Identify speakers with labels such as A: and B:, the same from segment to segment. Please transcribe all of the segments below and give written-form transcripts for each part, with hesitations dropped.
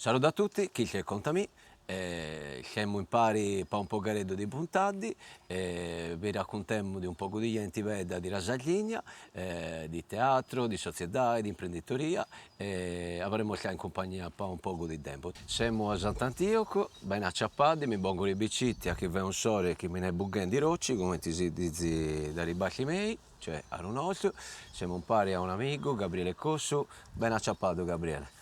A: Saluto a tutti, chi c'è conta me, siamo in pari per un po' di puntati, vi raccontiamo di un po' di gente bella di Rasagligna, di teatro, di società e di imprenditoria, avremo in compagnia per un po' di tempo. Siamo a Sant'Antioco, ben acciappati, mi bongo le biciclette a chi va un sole che me ne buggen di rocci, come ti si dice dai bacchi miei, cioè a un altro, siamo in pari a un amico, Gabriele Cosso, ben acciappato Gabriele.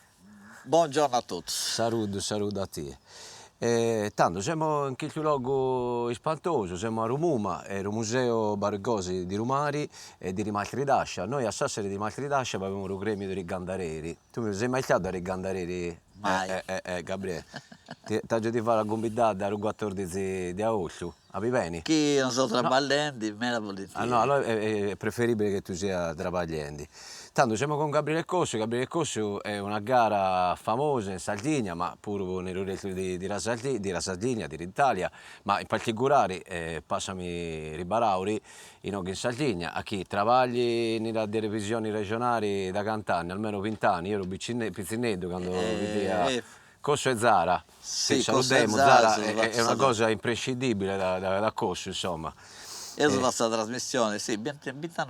B: Buongiorno a tutti.
A: Saluto a te. Tanto siamo in questo luogo spantoso, siamo a Rumuma, è il Museo Bargosi di Rumari e di Rimaltri d'Ascia. Noi a Sassari di Rimaltri d'Ascia avevamo un gremio di Gandareri. Tu mi sei mai stato a Gandareri,
B: Mai.
A: Gabriele? Ti ho di fare la gombidata al 14 di agosto, a bene?
B: Chi non sto
A: No.
B: traballando, me la
A: Ah, no,
B: volentieri.
A: allora è preferibile che tu sia travagliando. Tanto siamo con Gabriele Cosso. Gabriele Cosso è una gara famosa in Sardegna, ma pure nel resto di Rasagligna, dell'Italia, ma in particolare, passami Ribarauri, in Sardegna, a chi travagli nelle televisioni regionali da 20 anni, almeno 20 anni. Io ero pizzinetto quando vedeva
B: Eh,
A: Cosso e Zara. Che
B: sì, cose
A: salutiamo,
B: Zara
A: Zara
B: sono
A: è una
B: stata,
A: cosa imprescindibile da Cosso, insomma.
B: io sono
A: Eh,
B: stata trasmissione, sì, 20 anni fa,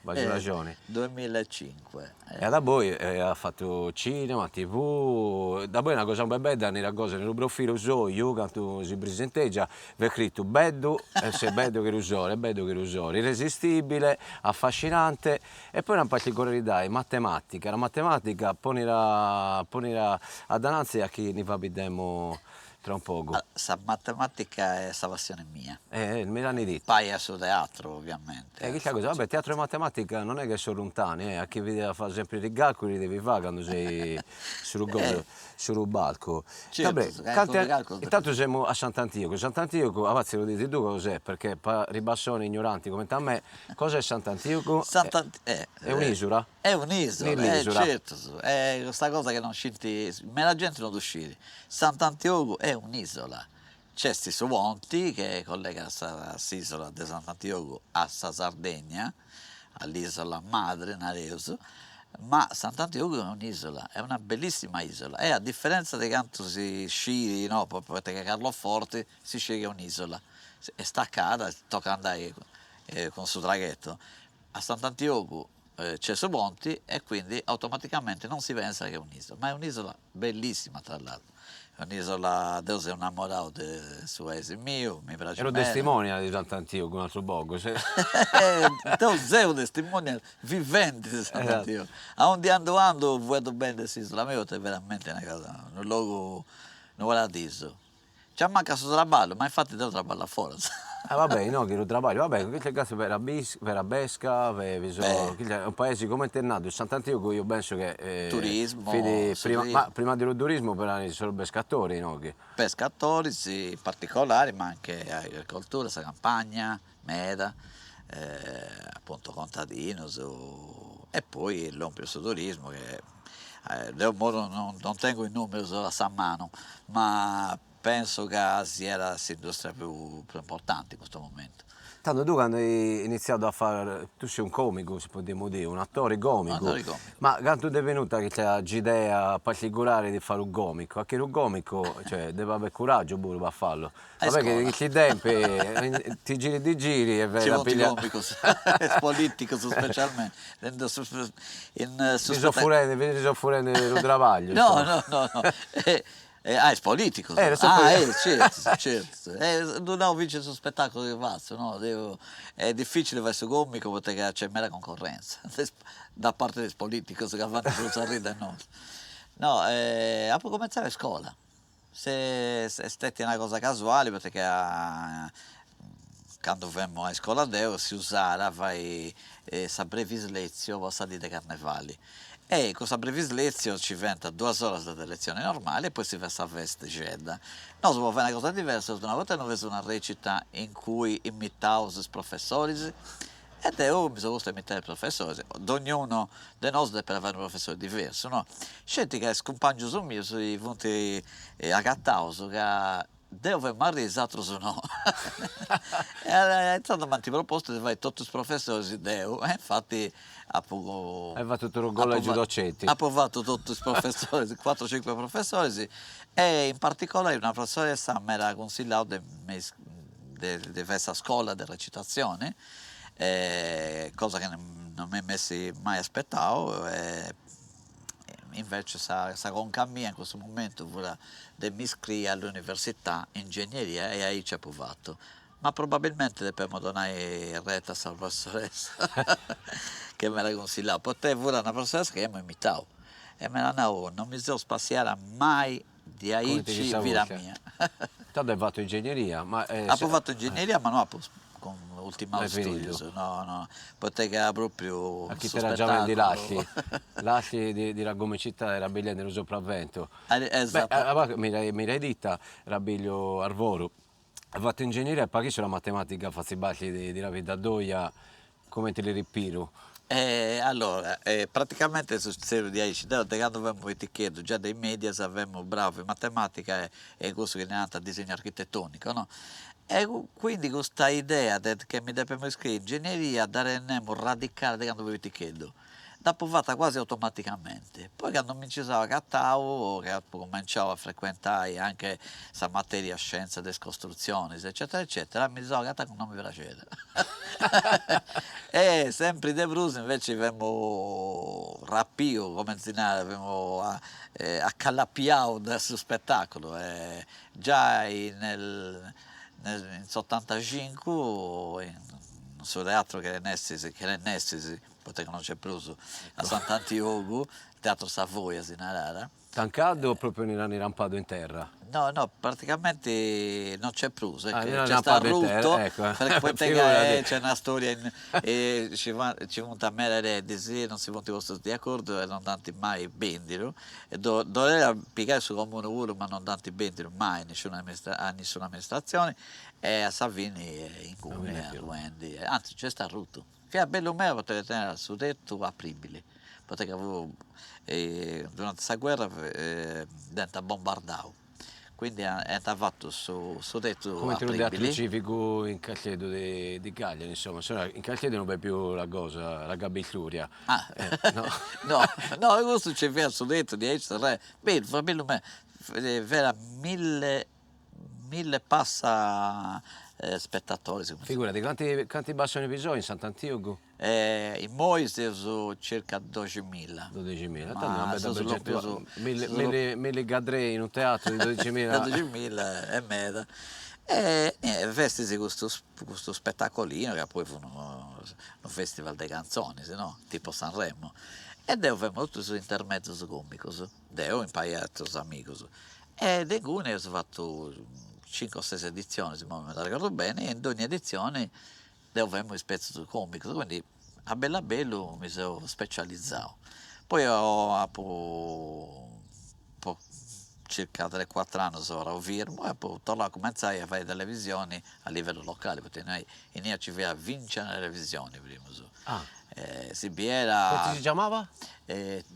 A: hai ragione.
B: 2005.
A: E da poi ha fatto cinema, tv, da poi una cosa ben bella, nella cosa, nel profilo suo, io quando si presenteggia, vi ho scritto bello, e se è bello che è bello che irresistibile, affascinante, e poi una particolarità, è matematica, la matematica ponera a dananza a chi ne parliamo tra un poco.
B: Sa matematica è sa passione mia.
A: Me l'hanno detto.
B: Poi è su teatro, ovviamente.
A: Chissà cosa, vabbè, teatro e matematica non è che sono lontani, a chi vede fa sempre i calcoli devi fare quando sei
B: Eh,
A: sul balco.
B: certo,
A: Vabbè,
B: con le calcolo.
A: intanto siamo a Sant'Antioco. Sant'Antioco, avanzi lo dite tu cos'è, perché per ribassoni ignoranti come te a me, cos'è Sant'Antioco? È un'isola?
B: È un'isola,
A: Nell'isola.
B: certo, è questa cosa che non scinti, ma la gente non uscire. Sant'Antioco è un'isola. C'è sti Suonti che collega quest'isola di Sant'Antioco a Sardegna, all'isola madre, Nareus, ma Sant'Antioco è un'isola, è una bellissima isola e a differenza di quanto si sceglie, no, proprio perché Carloforte si sceglie un'isola, è staccata, tocca andare con su traghetto. A Sant'Antioco c'è su Monti e quindi automaticamente non si pensa che è un'isola, ma è un'isola bellissima tra l'altro. È un'isola, Dio si è innamorato del suo paese mio, mi piace
A: Ero
B: bene.
A: testimone di Sant'Antioco, un altro poco.
B: Te sei un testimone vivente di
A: Esatto.
B: Sant'Antioco. A un ando vedo bene quest'isola, mia è veramente una cosa, un luogo, non vuole dire. Ci manca questo traballo, ma infatti devo traballare fuori.
A: Vabbè, no, che lo trabalho, vabbè, questo caso per la Besca,
B: Beh,
A: è un paese come è nato, il Sant'Antioco io penso che
B: turismo,
A: ma prima dello turismo per sono pescatori, no?
B: pescatori, sì, particolari, ma anche agricoltura, sa campagna, meda, appunto contadino, e il l'ompio su turismo che io mo non tengo i numeri a mano, ma penso che sia l'industria più importante in questo momento.
A: Tanto tu quando hai iniziato a fare, tu sei un comico, si può dire, un attore comico,
B: Attore comico.
A: ma quando ti è venuta questa idea particolare di fare un comico? Perché un comico, cioè, deve avere coraggio pure per farlo.
B: A
A: Vabbè che in
B: scuola.
A: questi tempi ti giri e vai
B: Ci
A: a
B: molti
A: pigliare...
B: comicos, politico specialmente,
A: Ti soffrendo il travaglio,
B: No,
A: insomma.
B: no, no, no. È politico.
A: Lo so pure-
B: Certo, certo. Non ho vinto su spettacolo che faccio, no? È difficile verso comico perché c'è mera concorrenza da parte dei politici che vanno sul sorridere no. No, a cominciare a scuola. Se è stata una cosa casuale perché quando venimo a scuola Deo si usava vai sa brevis lezio vostra di carnevali e questa brevis lezio ci diventa 2 ore di lezione normale e poi si fa questa festa cedda. No, si può fare una cosa diversa, una volta hanno visto una recita in cui imitavo i professori ed io mi sono gustato imitare i professori, ognuno di noi deve avere un professore diverso, no? Scelti che scompagno su mio, sono venuti a Cattauso, che dove mi ha risato su no. È stato manti proposto di fare tutti i professori di Deo, e infatti ha
A: Hai fatto tutto il collegio docenti.
B: ha provato tutti i professori, 4-5 professori, sì. E in particolare una professoressa mi era consigliato di questa scuola di recitazione, cosa che non mi messi mai aspettato. Invece sa con cammina in questo momento vuole mi iscrivere all'università ingegneria e ahí ci ha provato, ma probabilmente dobbiamo donare retta alla professoressa che me l'ha consigliato, poteva pure una professoressa che mi imitavo e me la non mi sono spaziata mai di
A: Come ti
B: aici
A: ci
B: vita
A: voce.
B: mia.
A: Tanto hai fatto ingegneria, ma
B: Ha provato ingegneria ma non ha con ultima
A: L'hai
B: studios,
A: finito?
B: no, poteva proprio
A: a chi
B: su
A: te era già di
B: spettacolo.
A: lasci di Ragome città era biglia nello sopravvento. Beh,
B: Esatto.
A: mi hai detta, Rabiglio Arvoro, hai fatto ingegneria e poi sulla matematica, fatti bacchi di Ravi da Doia, come te li ripiro.
B: Allora, praticamente succede di aici, da quando avevamo etichetta già dei media avevamo bravi in matematica e questo che è nato a disegno architettonico, no? E quindi questa idea che mi dobbiamo iscrivere in ingegneria dare un radicale di quando avevo etichetta, dopo fatta quasi automaticamente. Poi quando mi ci stavo cattavo, che cominciavo a frequentare anche questa materia scienza delle costruzioni, eccetera, eccetera, mi sono cattato che non mi piaceva. E sempre De Bruce invece abbiamo rapito, come si dice, abbiamo accalappiato sul spettacolo. Già nel 85 in suo teatro che è Nessisi, potete non c'è più, a Sant'Antioco, Teatro Savoia, si narra.
A: Tancado o proprio nell'anno rampato in terra?
B: No, praticamente non c'è più,
A: Nella
B: c'è sta
A: rampata in
B: rutto,
A: terra, ecco.
B: perché poi
A: Figurati.
B: c'è una storia, ci vuole a me redisi, non si vuole questo di accordo e non tanti mai bendiro, e doveva piegare su comune uno, ma non tanti bendiro mai, a nessuna amministrazione, e a Savini in
A: Non viene
B: comune, a
A: più.
B: Ruendi, anzi c'è sta rutto, che è bello me potete tenere su tetto apribile, perché avevo durante questa guerra diventa bombardato, quindi è fatto su tetto
A: Come te lo teatro
B: apribili.
A: civico in Calcedo di Cagliari, insomma, se no in Calcedo non vai più la cosa, la gabbicluria.
B: Ah,
A: No.
B: no, questo c'è verso dentro di essere, beh, fa bello me, vera mille passa spettatori, secondo me.
A: Figurati, quanti bastoni bisogna in Sant'Antioco?
B: In Moise sono circa 12.000,
A: 12.000, tanto una
B: ma
A: bella
B: sono
A: percentuale. Mille gadrei in un teatro di 12.000.
B: 12.000 e mezza. E vestisi questo spettacolino che poi fu un festival di canzoni, se no, tipo Sanremo. E deo avevamo tutti i intermezzi comici, deo in paio altri amici. E di alcune ho fatto 5 o 6 edizioni, se non mi ricordo bene, e in ogni edizione deo avevamo spezzi comici, quindi a bello mi sono specializzato. Poi po' circa 3-4 anni sono fermo e poi torno a cominciare a fare televisioni a livello locale, perché noi in ci viene a vincere le televisioni prima.
A: Ah,
B: Si
A: come
B: era
A: si chiamava?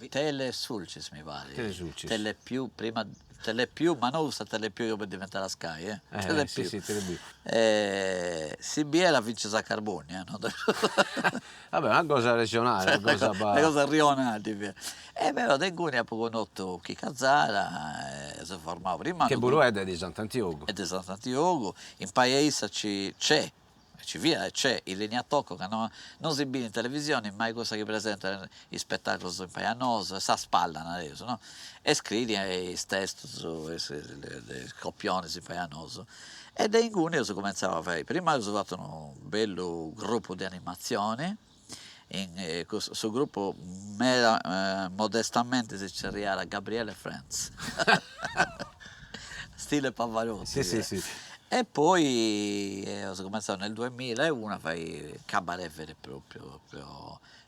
B: Telesulcis mi pare,
A: Telesulcis.
B: Telepiù, prima Telepiù, ma non usa Telepiù per diventare la Sky, Telepiù.
A: Sì, Telepiù.
B: CBL vince a Carbonia, no?
A: Vabbè, una cosa regionale, una cosa...
B: Le cose rionali. E però Denguni ha conosciuto Chica Zara, si formava prima.
A: Che Burueda è di Sant'Antioco.
B: È di Sant'Antioco, in paese c'è c'è il Lignatocco che non si vede in televisione, mai cosa che presenta i spettacoli in Paianoso, sa spalla adesso, no? E scrive i testi, i copioni in Paianoso. E da in cui io cominciavo a fare, prima ho fatto un bello gruppo di animazione, questo gruppo modestamente si chiamava Gabriele Friends, stile Pavarotti.
A: Sì.
B: E poi ho cominciato nel 2001 a fare cabaret vero e proprio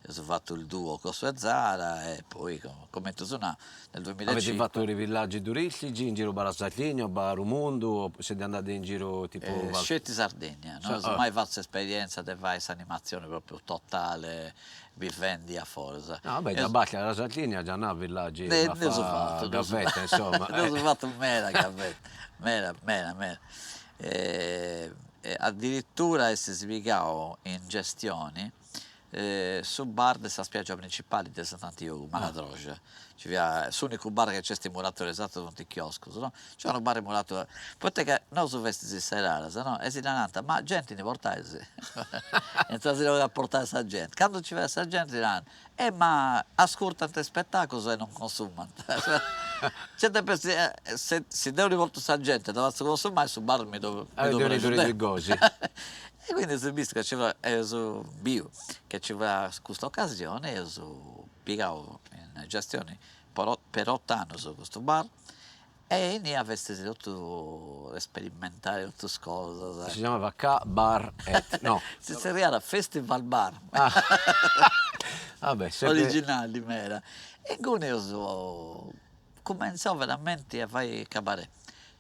B: ho fatto il duo con Sue Zara e poi come tu nel
A: Avete
B: 2005.
A: fatto i villaggi turistici in giro per la Sardegna, per il mondo, o siete andati in giro tipo...
B: Scelti Sardegna, non ho mai fatto esperienza di fare questa animazione proprio totale, vivendi a forza.
A: No, vabbè, da Bacca alla Sardegna già non ha villaggi
B: Ne
A: da
B: ho
A: fare
B: fatto, ne ho
A: gavetta, insomma.
B: ne ho fatto mera gavetta, mera. Addirittura si svigato in gestioni su bar della spiaggia principale di Sant'Antioco, Maladroja. L'unico bar che c'è stimolato esatto con il chiosco, no? C'è un bar emulato, perché non su vesti si serara, no? E si dananta, ma gente ne portare, entrare a portare questa gente. Quando ci vede questa gente diranno, ma ascoltano i spettacoli e non consumano. Se devo rivolto questa gente, dovesse consumare, su bar mi devo
A: Avete i gosi.
B: e quindi si è visto che c'era bio, che c'era questa occasione e ho piegato in gestione per 8 anni su questo bar e ne avessi tutto sperimentare tutte cose.
A: Si chiamava K-Bar no.
B: Si era Festival Bar.
A: Ah. Vabbè,
B: Originali mera. E quindi ho cominciato veramente a fare cabaret.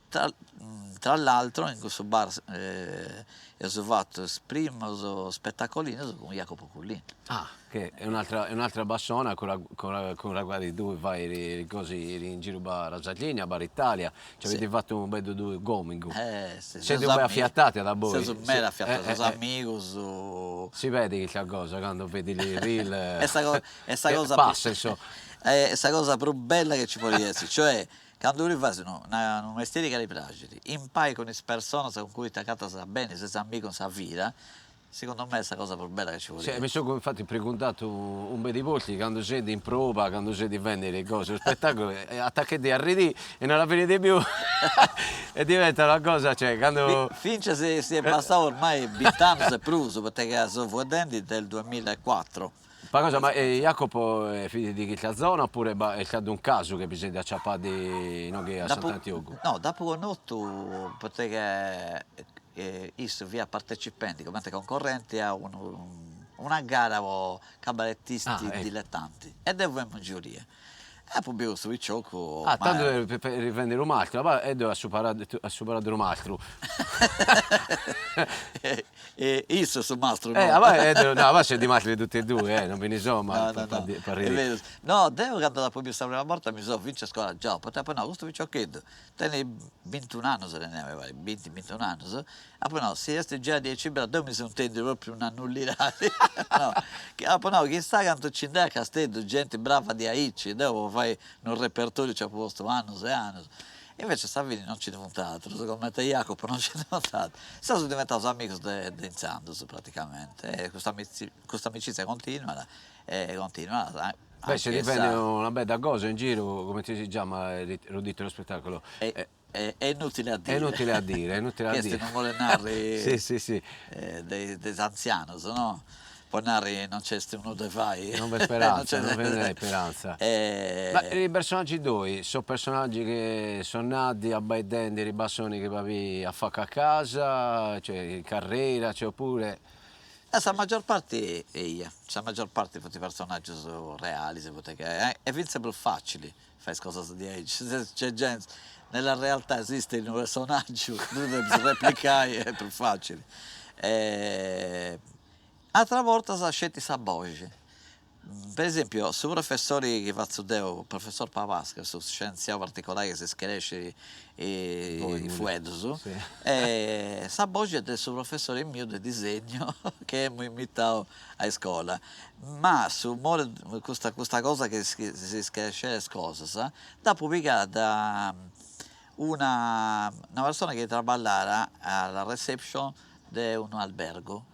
B: Tra l'altro in questo bar ho fatto il primo spettacolino con Jacopo Cullini.
A: Ah, che è un'altra bassona con la quale tu fai così in giro per la Sardegna, per l'Italia. Ci avete fatto un bel due gomingo.
B: Sì,
A: siete un po' affiattati da voi.
B: Sono mera affiattati, sono amigos.
A: Si vede che c'è cosa quando vedi il reel.
B: Essa cosa
A: passa, insomma.
B: Questa cosa più bella che ci può essere, cioè quando lui fa un mestiere che gli piace, impari con le persone con cui ti sta bene, se sei amico, sa vita, secondo me è questa cosa più bella che ci vuole essere.
A: Mi sono infatti preguntato un po' di volte quando siete in prova, quando siete a vendere le cose, lo spettacolo, attaccati a ridere e non la vedete più e diventa una cosa, cioè quando...
B: Finché si è passato ormai 20 anni e più, perché sono fuori del 2004.
A: Ma cosa, ma Jacopo è figlio di questa zona oppure è stato un caso che vi siete acciappati a Sant'Antioco?
B: No, dopo conosco perché io via partecipanti come concorrenti a una gara di cabarettisti dilettanti e dovevamo giuria. E poi abbiamo su gioco.
A: Tanto per rivendere un altro, ma ha superato un altro.
B: Io sono mastro.
A: Ma c'è di altri tutti e due, non ve ne so, ma
B: no, devo cantare poi questa prima volta mi sono vinto a scuola già, poi no, questo giochetto, tieni 21 anni se ne aveva, 20-21 anni, e poi no, se io già 10 anni, dove mi sono inteso proprio una nullità, poi no, chissà quanto ci dà a Castello, gente brava di Aici, devo fare un repertorio, c'è posto anni e anni. Invece Savini non ci è diventato, come te Jacopo non ci è diventato. Siamo diventati amici di Sandos praticamente. E questa amicizia continua.
A: Beh, se dipende una bella cosa in giro, come ti si chiama l'ho detto lo spettacolo?
B: È inutile a dire.
A: È inutile a dire, è inutile a
B: Questi
A: dire.
B: non vuole narrare
A: sì.
B: dei anziani, no? Poi narri non c'è uno che fai.
A: Non c'è speranza, non c'è speranza. Ma i personaggi due sono personaggi che sono nati a Baidende, i bassoni che papi a fare a casa, cioè in carriera, cioè oppure...
B: La maggior parte è io, la maggior parte dei personaggi sono reali, e vince più facili fare cose di age. C'è gente, nella realtà esiste un personaggio, dove replicare è più facile. Altra volta sono scelti saboggi. Per esempio, su professori che faccio il professor Pavasca, su scienziato particolare che si schiarisce i fuedos, saboggi è del suo professore mio di disegno che mi imitato a scuola. Ma su questa cosa che si schiarisce le cose, da pubblicare da una persona che lavora alla reception di un albergo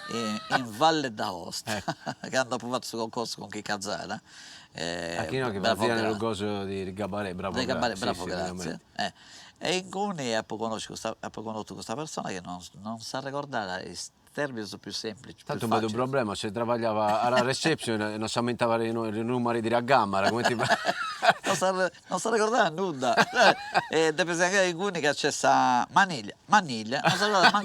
B: in Valle d'Aosta che hanno fatto questo concorso con chi Cazzara
A: chi no che va il coso di Gabarè, bravo,
B: grazie. E in cui ho conosciuto questa persona che non sa ricordare termini sono più semplici,
A: Tanto
B: più
A: un
B: facili.
A: problema, se travagliava alla reception non si aumentava i numeri di raggamara, come ti
B: Non si ricordava nulla. E deve pensare che alcuni che c'è sta maniglia, non si ricordava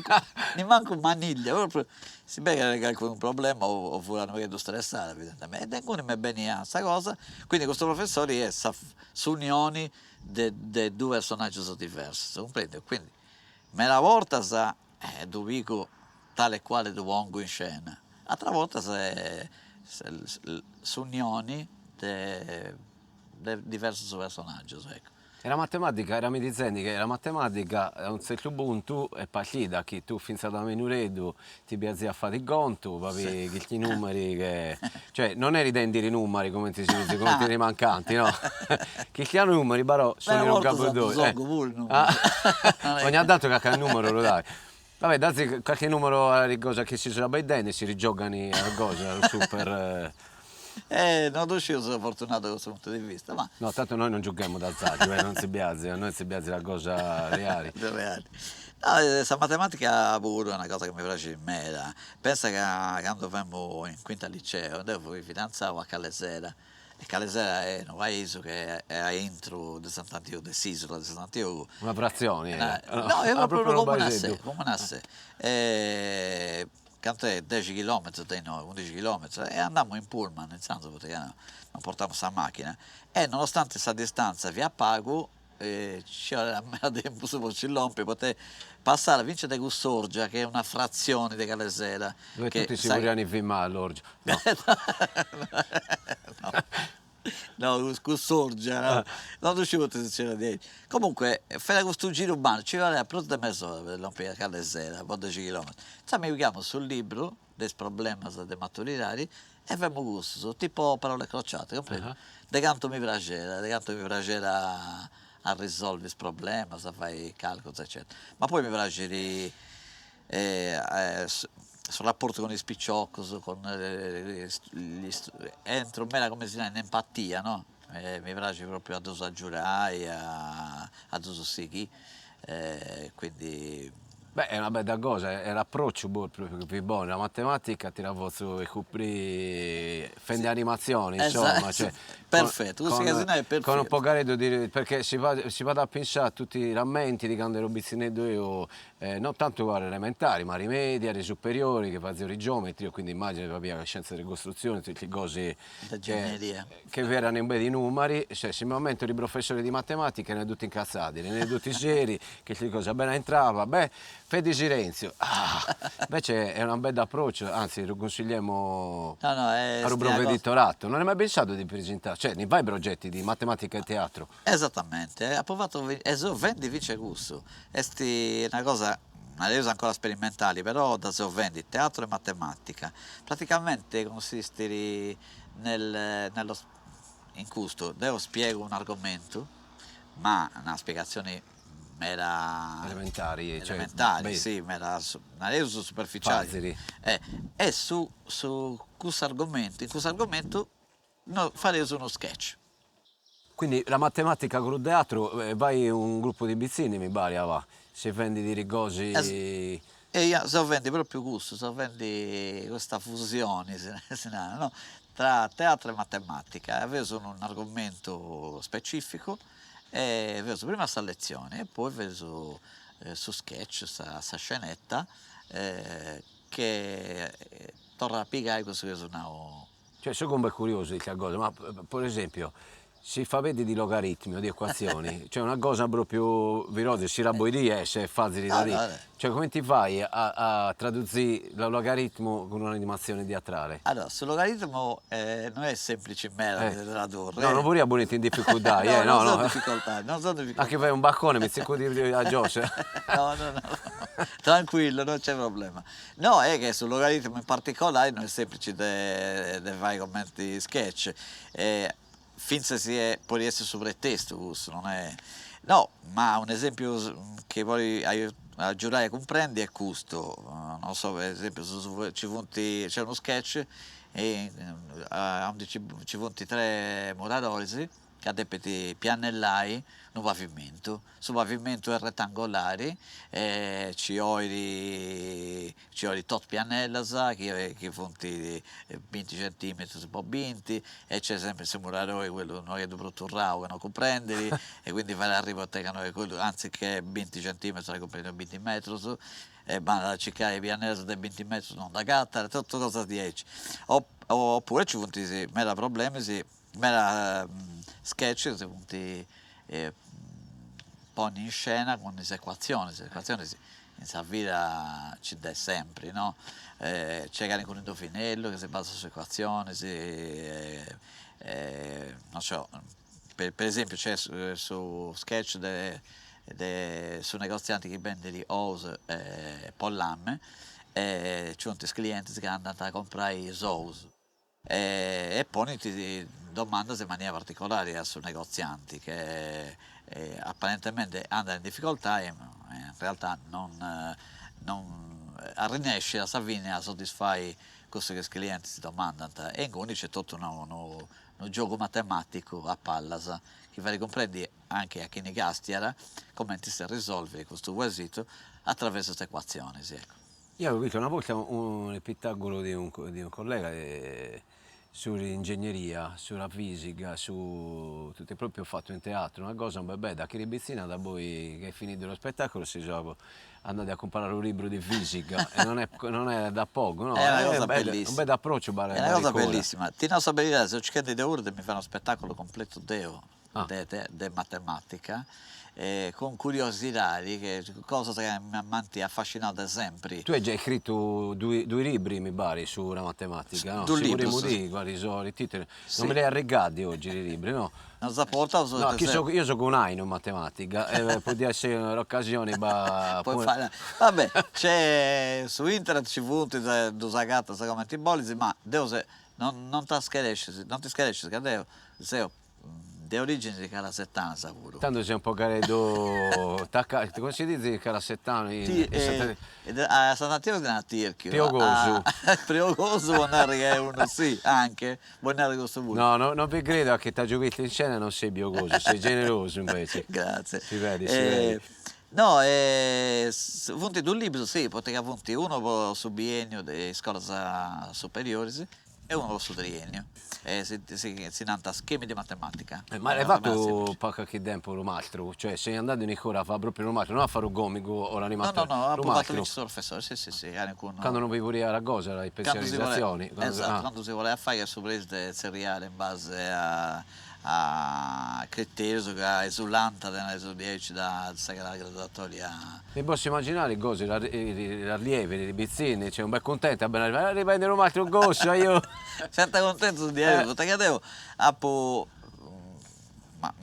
B: manco maniglia, proprio si vede che c'è un problema o furono che stressare evidentemente. E alcuni mi veniva questa cosa, quindi questo professore è su unioni di due personaggi diversi, comprende? Quindi me la volta sa Duvico tale e quale Duongo in scena, altra volta su unioni di diversi personaggi, ecco.
A: Era matematica, era mi dicendi che la matematica a un certo punto è partita, che tu fin da minoreddu ti piaci a fare il conto,
B: Sì.
A: avevi questi numeri che... Cioè, non eri dentro i numeri come ti si dice, come ti mancanti, no? Che hanno numeri, però sono
B: Una
A: in un
B: volta
A: capo due.
B: songo pure il numero.
A: Ah,
B: Non è
A: ogni
B: che-
A: tanto qualche numero lo dai. Vabbè, dazzi qualche numero a cosa che si sono bene, si rigiocano a cosa, al super...
B: non riuscivo, sono fortunato da questo punto di vista, ma
A: No, tanto noi non giochiamo d'azzardo, non si biazzi, a noi si biazzi la cosa reale.
B: reali. No, questa matematica pure è una cosa che mi piace in me. Pensa che quando fummo in quinta al liceo, andavo fidanzavo a Calesera. E Calesera è un paese che è a intro di Sant'Antioco, di Sisola di Sant'Antioco.
A: Una frazione era.
B: No, è
A: Ah,
B: proprio
A: proprio un
B: come una
A: paesetto.
B: sé, come una sé. Quanto è? 10 km dai noi, 11 km, e andammo in pullman, nel senso perché non portavamo questa macchina. E nonostante questa distanza via pago, ci aveva tempo su Porcillon per poter passare a Vince de Gussorgia, che è una frazione di Calesera.
A: Dove
B: che,
A: tutti si
B: sai-
A: vorranno filmare all'orgio. No.
B: No, Gussorgia, no? Non riuscivo a dire di. Comunque, fare questo giro urbano ci vuole più di mezz'ora per rompere Calesera, 10 km. Insomma, mi chiamo sul libro, des problemas de maturidade, e abbiamo gusto, tipo parole crociate, comprendi?
A: Ah.
B: De quanto mi piaceva a risolvere questo problema, a fare i calcoli, eccetera. Ma poi mi piace sul rapporto con i spicciocchi, con entro me come si chiama, in empatia, no? Mi piace proprio a doso giurare, a doso sighi, quindi
A: Beh, è una bella cosa, è l'approccio proprio più buono. La matematica tira su i cupri fende animazioni, insomma, cioè,
B: perfetto, questo casino è
A: con un
B: perfetto.
A: po' garedo di, perché si va a pensare a tutti i rammenti di quando ero bizzinetto io, non tanto alle elementari, ma ai rimedi, alle superiori, che facevo i geometri, io quindi immagino che la scienza delle costruzioni, tutte le cose
B: Ingegneria.
A: che erano in di numeri, cioè, se mi aumento i professori di matematica ne tutti incazzati, ne tutti seri, che le cose bene entrava, beh, Fede Silenzio, invece è un bel approccio, anzi lo consigliamo
B: No, no, è
A: a un provveditorato. Non hai mai pensato di presentare, cioè ne vai progetti di matematica e teatro?
B: esattamente, ha provato vendi vice gusto. È una cosa, adesso ancora sperimentali, però da vendi teatro e matematica. Praticamente consiste in questo, io spiego un argomento, ma una spiegazione mera
A: Elementari, cioè,
B: elementare,
A: beh,
B: sì, mera adesso superficiale.
A: Fazili.
B: E su questo argomento, in questo argomento no, fare uno sketch.
A: Quindi la matematica con il teatro, vai un gruppo di bizzini, mi pare, va. Se vendi di
B: Es-
A: rigosi...
B: E io so vendi proprio gusto, so vendi questa fusione no? Tra teatro e matematica. Avevo un argomento specifico e avevo prima questa lezione e poi avevo su sketch, questa scenetta che torna a piegare questo che è una.
A: Cioè, sono come curioso di questa cosa, ma per esempio, si fa vedere di logaritmi o di equazioni, cioè una cosa proprio virosa, si la vuoi dire, se è facile da
B: No,
A: dire.
B: no,
A: Cioè, come ti fai a tradurre il logaritmo con un'animazione teatrale?
B: allora, sul logaritmo non è semplice in me
A: Eh.
B: da tradurre.
A: No, non vorrei abonare in difficoltà,
B: No, non
A: no,
B: sono
A: no.
B: difficoltà, non sono difficoltà.
A: Anche fai un baccone, mi zicco di a Gioscia.
B: No, no, no, tranquillo, non c'è problema. No, è che sul logaritmo in particolare non è semplice da fare commenti sketch. Finché può essere sul pretesto, questo non è. No, ma un esempio che vuoi aiutare a comprendere è questo. Non so, per esempio, c'è uno sketch e onde ci punti tre moradores che depeti piannellai no pavimento. Su pavimento è rettangolare, ci ori tot piannellas che fonti 20 centimetri si può 20 e c'è sempre il murario quello non è brutto rao che non comprendere e quindi fare arrivo a te che noi quello anziché 20 centimetri comprendo 20 metri ma da cercare piannellas da 20 metri non da gatta tutto cosa di esci oppure ci fonti mera problemi mera sketch si fonti poni in scena con le equazioni in Savira ci dà sempre, no? C'è con il Indofinello che si basa su equazioni, non so, per esempio c'è su sketch su negozianti che vendono ous e pollamme, ci sono dei clienti che andano a comprare i ous e poi ti domandano in maniera particolare su negozianti che apparentemente andano in difficoltà e in realtà non riesce a Savini a soddisfare questo che i clienti si domandano e quindi c'è tutto un gioco matematico a pallas che fa comprendere anche a chi ne gastiera come si risolve questo quesito attraverso queste equazioni. Ecco.
A: Io avevo visto una volta un spettacolo di un collega sull'ingegneria, sulla fisica, tutto proprio fatto in teatro, una cosa beh, da Chiribizzina, da voi che è finito lo spettacolo si gioca, andate a comprare un libro di fisica e non è da poco, no?
B: È una cosa bellissima.
A: Un bel approccio,
B: è una cosa bellissima. Ti non sapere se ci di ore mi fa uno spettacolo completo di matematica. Con curiosità, che cosa che mi ha affascinato sempre.
A: Tu hai già scritto due libri, mi pare, sulla matematica, no?
B: Due libri,
A: sì. Guardi, i titoli. Sì. Non me li hai regati oggi i libri, no?
B: Non si porta
A: no, io sono un aino in matematica e può essere un'occasione.
B: Vabbè, c'è su internet ci punti due gatte, come ti bolli, ma non ti scheresci, che Deo di origine di Calasettano pure.
A: Tanto sei un po' caredo, come si dice Calasettano?
B: A Sant'Antioco è una tirchio.
A: Piogoso.
B: Piogoso Bonari è uno, sì, anche. Bonari questo pure.
A: No, non vi credo che ti ha giocato in scena non sei piogoso, sei generoso invece.
B: Grazie.
A: Si vede.
B: No, fonti di un libro, sì, poteva fonti uno su biennio di scuola superiore e uno su triennio. Si nanta schemi di matematica.
A: Ma hai fatto qualche tempo un mastro? Cioè sei andato in ancora a fare proprio un mastro, non a fare un gomico o l'animatore?
B: No, ho fatto il professore, sì.
A: Quando non vi voleva la cosa, le specializzazioni?
B: Quando si voleva fare il sorpresa seriale in base a criteri che esulanta delle 10 da graduatoria.
A: Mi posso immaginare cose, l'allievi, le bizzine, cioè un bel contento, a riprendere un altro gosto, io...
B: Senta contento di perché devo,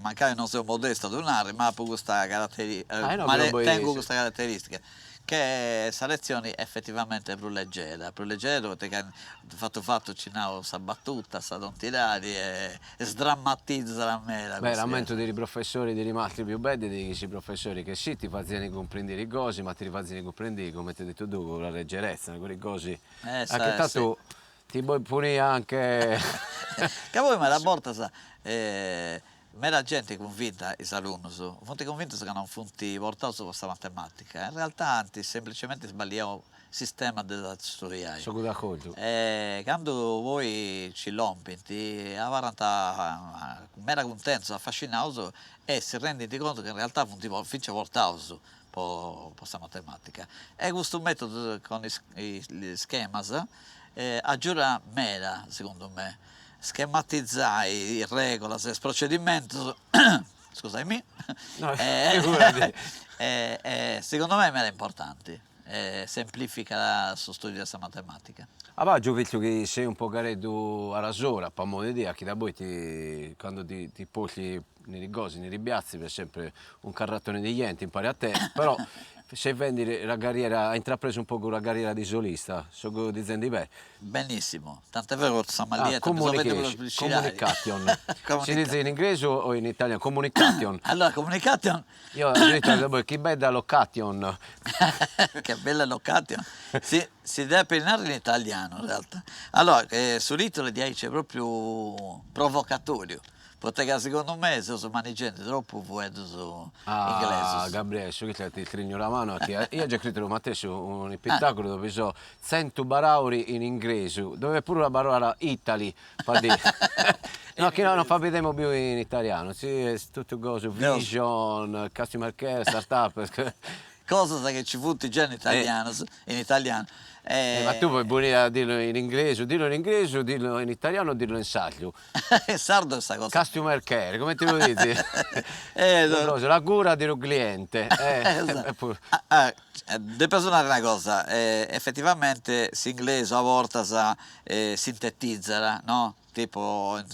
B: magari non sono modesto ad un'area, ma questa caratteristica, tengo questa caratteristica, che selezioni effettivamente più leggera perché fatto cinavo sa battuta, sa non tirare e sdrammatizza la mela.
A: Beh, rammento dei professori dei rimasti più belli di questi professori che sì, ti facevano comprendere le cose, ma ti facevano comprendere, come ti ho detto tu, con la leggerezza, quelle cose. Anche tanto sì. Ti puoi punire anche...
B: Che voi me la porta, sa... Mera gente convinta, i alunni, fonti convinti che non fonti portati su questa matematica. In realtà semplicemente sbagliamo il sistema della studiare.
A: Sono d'accordo.
B: Quando voi ci lompiti, avrà mera contento, affascinato e si rendete conto che in realtà fonti finché portati per questa matematica. E questo metodo con gli schemi aggiunge mera, secondo me. Schematizzare le regole, il procedimento, scusami,
A: no,
B: secondo me è importante, semplifica il studio di questa matematica.
A: Io vedo che sei un po' caretto a rasora, per modo di dire, che da voi quando ti porti nei rigosi, nei ribiazzi, per sempre un carrattone di niente, impari a te, però se vendi la carriera, hai intrapreso un po' la carriera di solista, so dicendo bene.
B: Benissimo, tant'è vero che questa maglietta
A: communication. Si dice in inglese o in italiano? Communication.
B: Allora, communication.
A: Io ho detto che bella location.
B: Che bella location. Si deve pennare in italiano in realtà. Allora, sul titolo di c'è proprio provocatorio. perché secondo me se sono gente troppo fuori su
A: Ah,
B: inglese.
A: Gabriele, so che ti trigno la mano, che io ho già scritto con Matteo un spettacolo dove so 100 barauri in inglese, dove pure la parola Italy fa dire. No, che no, non fa vedere più in italiano, sì, è tutto cose, vision, customer care, startup.
B: Cosa che ci fu già in italiano.
A: Ma tu puoi venire a dirlo in inglese, dirlo in inglese, dirlo in italiano o dirlo in sardo?
B: In sardo è questa cosa.
A: Customer care, come ti lo dici?
B: No.
A: La cura del cliente.
B: Esatto. Devo personare una cosa, effettivamente l'inglese a volte sintetizza, no? Tipo in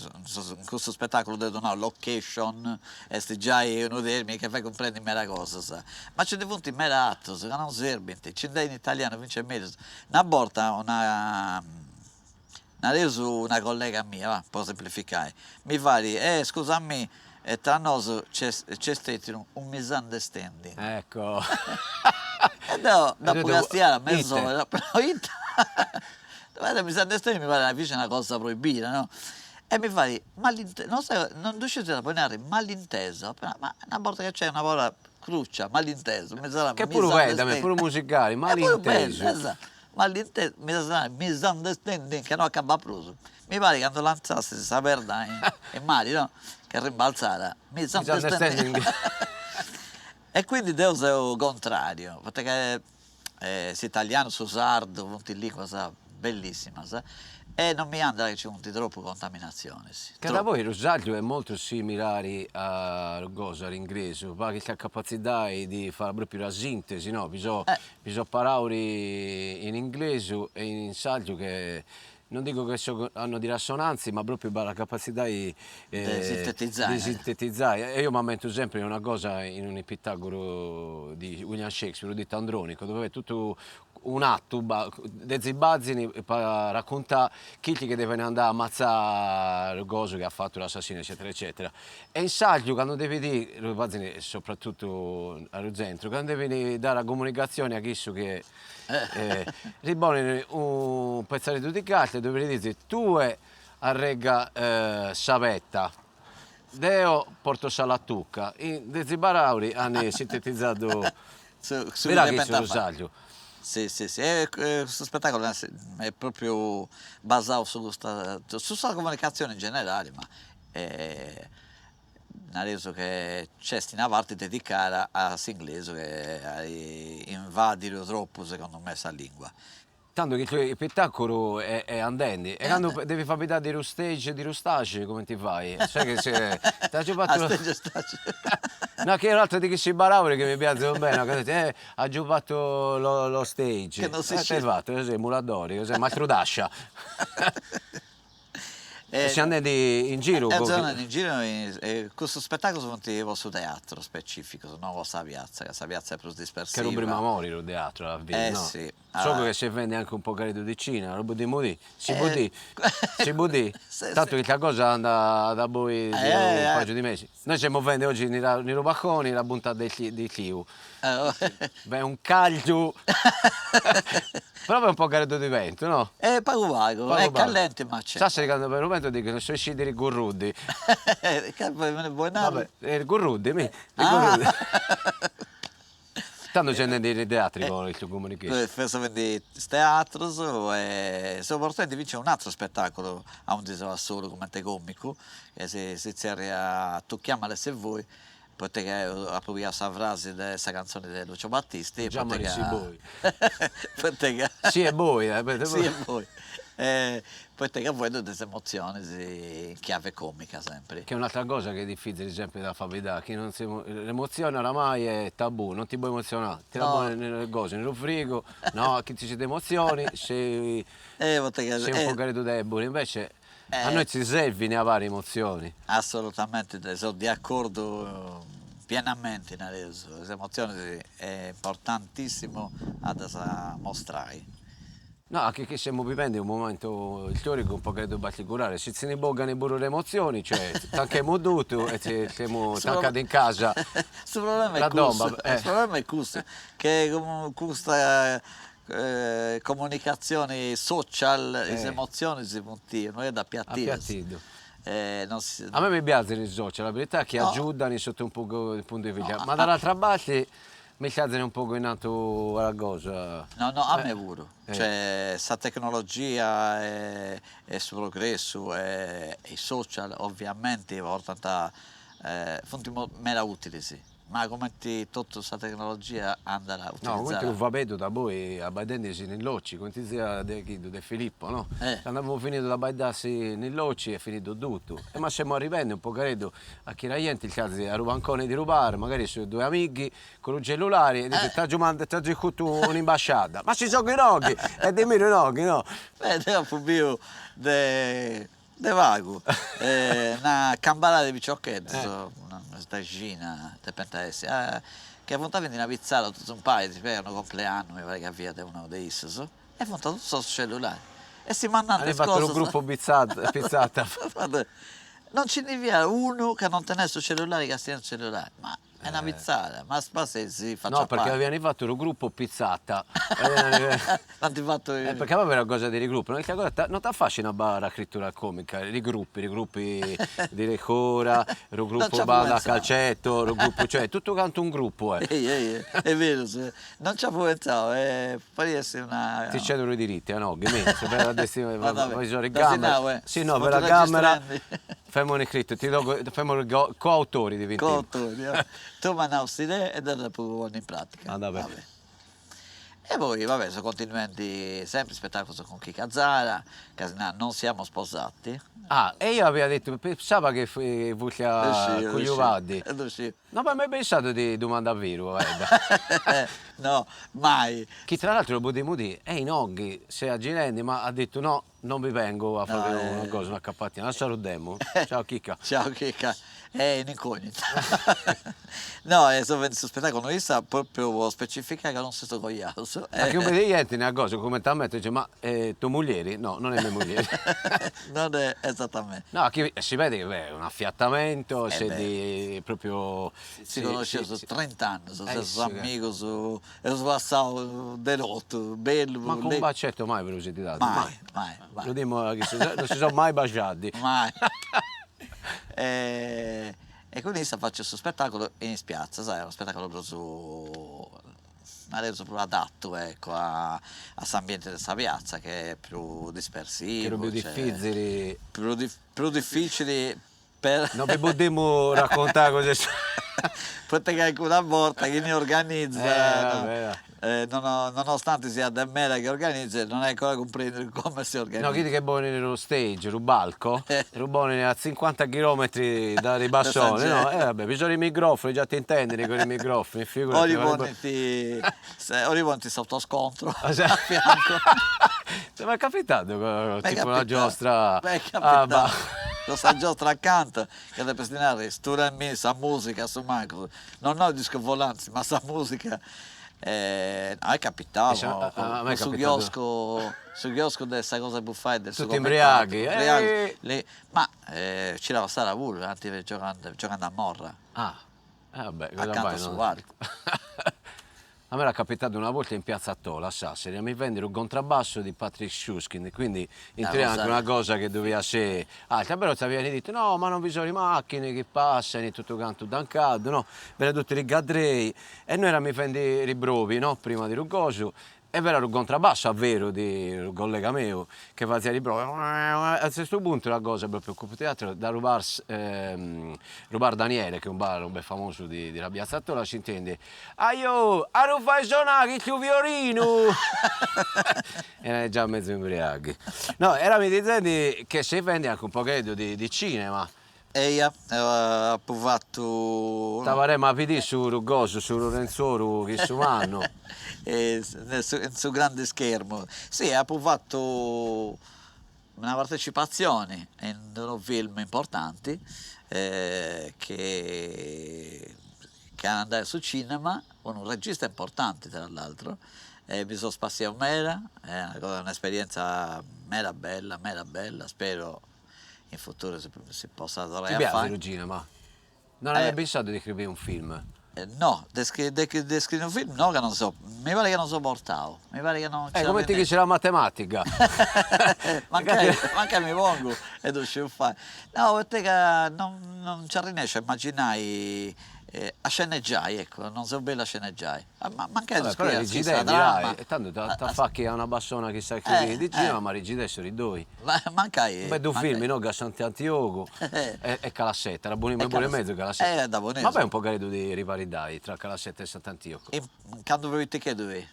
B: questo spettacolo ho detto no, location, è già uno termine che fa comprendere mera cosa, sa. Ma c'è dei punti mera atto, che non servono, c'è in italiano, vince meglio. Una volta una collega mia, va, può semplificare, mi fa dire, scusami, tra noi c'è stato un misunderstanding.
A: Ecco.
B: No, dopo Castiara,
A: Ite.
B: però guarda, misunderstanding mi pare una cosa proibita, no? E mi fa dire, non riuscite a ponere malinteso, ma una volta che c'è una parola cruccia, malinteso, mi sarà
A: Che pure vedami, pure musicali, malinteso.
B: Esatto. Malinteso, mi sarà misunderstanding che non acaba preso. Mi pare che quando lanciasse questa perda in mare, no? Che rimbalzata, misunderstanding. E quindi Dio è il contrario, perché l'italiano su sardo, punti lì, cosa bellissima, sa? E non mi andrà che ci punti troppo contaminazione. Sì.
A: Che da voi il rosaggio è molto similare all'inglese, perché c'è la capacità di fare proprio la sintesi, no? Bisogna parlare in inglese e in saggio che non dico che hanno di rassonanze, ma proprio la capacità di sintetizzare. E io mi metto sempre una cosa in un Pitagoro di William Shakespeare, di Andronico, dove è tutto un atto, dei bazzini per raccontare chi che deve andare a ammazzare il coso che ha fatto l'assassino, eccetera, eccetera. E in saggio, quando devi dire, bazzini, soprattutto al centro, quando devi dare la comunicazione a chi che riboni un pezzetto di carta dove gli dici tu a regga savetta, Deo porto salattucca, in dei barauri hanno sintetizzato il rosaggio.
B: Sì, questo spettacolo è proprio basato sulla comunicazione in generale, ma ha reso che c'è una parte dedicata all'inglese che invadere troppo, secondo me, questa lingua.
A: Tanto che il spettacolo è andando e quando devi far vedere dello stage di Rustace come ti fai? Sai che se ti ha giocato no, che un'altra di che si baravoli che mi piacciono bene, che ha giocato lo stage.
B: Che non si
A: hai fatto, così, muladori, così, Mastrodascia. Si andati in giro.
B: In giro questo spettacolo sono il vostro teatro specifico, non la vostra piazza, che questa piazza è più dispersiva.
A: Che non prima mori il teatro alla fine, no?
B: Sì.
A: So che si vende anche un po' di Cina, roba di Modi, si può dire, tanto che la cosa anda da voi un paio di mesi. Noi siamo vendi oggi nei robacconi la bontà di Chiu. Beh, un caglio, però è un po' caldo di vento, no?
B: Pago vago, è callente ma c'è.
A: Sai che quando per un momento dicono sono usciti i gurrudi.
B: Vabbè,
A: il gurrudi, Tanto c'è dei teatri con il tuo comunicazione.
B: Spesso vendi teatro e soprattutto vince un altro spettacolo a un disegno solo come te comico, che si a tu chiamale se vuoi, perché approviamo questa frase di questa canzone di Lucio Battisti.
A: Già ma sì voi.
B: Sì
A: è voi,
B: sì è voi. Perché voi date emozioni in chiave comica sempre.
A: Che è un'altra cosa che è difficile sempre da far vedere, che l'emozione oramai è tabù, non ti puoi emozionare, ti la buoni nelle cose, nel frigo, no, che ti ci emozioni, sei un po' credo debole, invece a noi ci servono varie emozioni.
B: Assolutamente, sono di accordo pienamente in adesso, le emozioni è importantissimo da mostrare.
A: No, anche che stiamo vivendo un momento storico un po' credo particolare, se se ne boggano pure le emozioni, cioè tanchiamo tutto e siamo tancati in casa.
B: Il problema è questo, che con questa comunicazione social, le emozioni si puntino, è da appiattire. non si-
A: A me mi piacciono i social, la verità è che
B: No.
A: aiutano sotto un po' il punto di vista,
B: No,
A: ma dall'altra parte mi piacciono un po' in alto la cosa.
B: no, no, a me pure.
A: Eh.
B: Cioè, sta tecnologia e su progresso e i social ovviamente portano sono mera utili, sì. Ma come tutta questa tecnologia andrà a
A: No, come
B: utilizzare?
A: va vedo da voi a baidendosi nell'occi, come ti sia de Filippo, no?
B: Eh.
A: Andavamo finito da baidarsi nell'occi è finito tutto. E ma stiamo arrivando un po' credo a chi la gente il caso a rubancone di rubare, magari sono due amici con un cellulare e dice ti ha gioccato un'imbasciata. Ma ci sono i noghi, e dimmi i noghi, no?
B: Dopo più de vago. Una cambalata di picciocchetti, una stagina, te pentessi. Che appunto vendi una pizzata tutto un paio, ti pagano compleanno, mi pare che avvia uno dei ISIS, e appunto tutto sul cellulare. E si mandano
A: Hanno
B: le
A: fatto un
B: cose.
A: gruppo pizzata.
B: Non ce ne via uno che non tenesse il cellulare che stia nel cellulare, ma è una pizzata, ma se si faccia
A: No, perché avevano fatto un gruppo pizzata.
B: non ti fatto
A: Perché a me era una cosa di rigruppo, non ti affascina la scrittura comica, i gruppi di Recora, il
B: Non
A: gruppo
B: ci
A: banda
B: avevo
A: calcetto, il gruppo, cioè tutto quanto un gruppo,
B: è vero, non ci avevo pensato, poi essere una...
A: Ti cedono i diritti, no? Che me, se per adesso
B: Vabbè,
A: vai in
B: da
A: camera.
B: Sinau,
A: Sì, no, per
B: sotto
A: la camera.
B: registrandi.
A: Fammi un scritto, fammi coautori di 20
B: Coautori, tu mi hai idea e dopo in pratica.
A: Ah, vabbè.
B: E poi, vabbè, sono continuamente sempre spettacoli con Chica Zara, non siamo sposati.
A: Ah, e io avevo detto, pensavo che fosse con gli uvadi. No, ma mi hai pensato di domandare vero, guarda.
B: No, mai.
A: Chi tra l'altro lo potevo dire, i noghi, se a Gilendi, ma ha detto no, non vi vengo a fare una cosa, una cappatina, la salutiamo. Ciao Chicca.
B: Ciao Chicca, è un'incognita. No, sono spettacolo, io sa proprio specificare che non si sto cogliato.
A: Anche un po' di gente una cosa, come ti ammetto, dice, ma tu moglie? No, non è mia moglie.
B: Non è esattamente.
A: No, si vede che è un affiattamento, proprio...
B: Si conosce su 30 anni, sono
A: sì,
B: amici, sono passato de notte, bello.
A: Ma con un bacetto mai ve lo siete dato?
B: Mai.
A: Lo dimo che non si sono mai baciati.
B: Mai. E quindi faccio questo spettacolo in spiazza, sai, è uno spettacolo proprio mi ha reso proprio adatto, ecco, a questo ambiente di questa piazza che è più dispersivo.
A: Che era più difficile.
B: Più difficile per...
A: Non vi potremmo raccontare cosa c'è.
B: Perché alcuna volta chi ne organizza, nonostante sia da me che organizza, non è ancora comprendere come si organizza.
A: No, chiedi che è buono nello stage, rubalco, buono a 50 km da Ribassone, no? Vabbè, bisogna i microfoni, già ti intendi con i microfoni, figurati.
B: Ora ti sotto scontro
A: a
B: fianco.
A: Ti è mai capitato tipo una giostra?
B: Beh, è capitato. Questa giostra accanto che deve destinare stura in messa musica su Marco. Non ho disco volanti, ma sa musica. È capitato sul chiosco di questa cosa buffata del
A: tutti imbriachi,
B: ma ci dava stare a pure anche giocando a morra
A: vabbè,
B: accanto a su guardo.
A: A me era capitato una volta in piazza Tola a Sassari a mi vendere un contrabbasso di Patrick Schuschkin, quindi entriamo anche una cosa che doveva essere alta, però ti avevano detto no, ma non vi sono le macchine che passano e tutto canto dancato, no, vengono tutti i gadrei e noi eravamo i ribrovi, no, prima di Rugoso. E era un contrabbasso, vero, di un collega mio che faceva di prova. A questo punto la cosa proprio il teatro da rubare Daniele, che è un bar un bel famoso di la Piazza Tola, si intende. A non fai suonare il tuo violino! Era già mezzo ubriachi. No, era mi dicendo che si vende anche un pochetto di cinema.
B: E io ho provato...
A: Stavaremo a vedere su Rugoso, su Lorenzoro, che su anno.
B: Sul grande schermo. Sì, ha provato una partecipazione in dei film importanti che andare su cinema con un regista importante tra l'altro. Mi sono spaziato mera, è un'esperienza mera bella, spero in futuro si possa tornare
A: Ti
B: a
A: piace
B: fare.
A: il cinema? Non avevi pensato di scrivere un film?
B: No, di scrivere un film no, che non so, mi pare che non sopportavo, mi pare che non
A: Come ti dice la matematica?
B: manca mi pongo e tu ci fai. No, perché che non ci riesco a immaginare a sceneggiare, ecco, non so bene a sceneggiare. Ma manca di
A: Vabbè, però
B: scrivere,
A: rigidei,
B: sta dramma.
A: dai, e tanto ti fa che ha una bassona chissà che di giro, ma rigidei sono i due.
B: Manca
A: Un bel film, no? Che a Sant'Antioco e Calassetta, era buono pure mezzo Calassetta.
B: Da buono.
A: Ma poi è un po' credo di rivalidare tra Calassetta e Sant'Antioco.
B: E quando vi te che dove?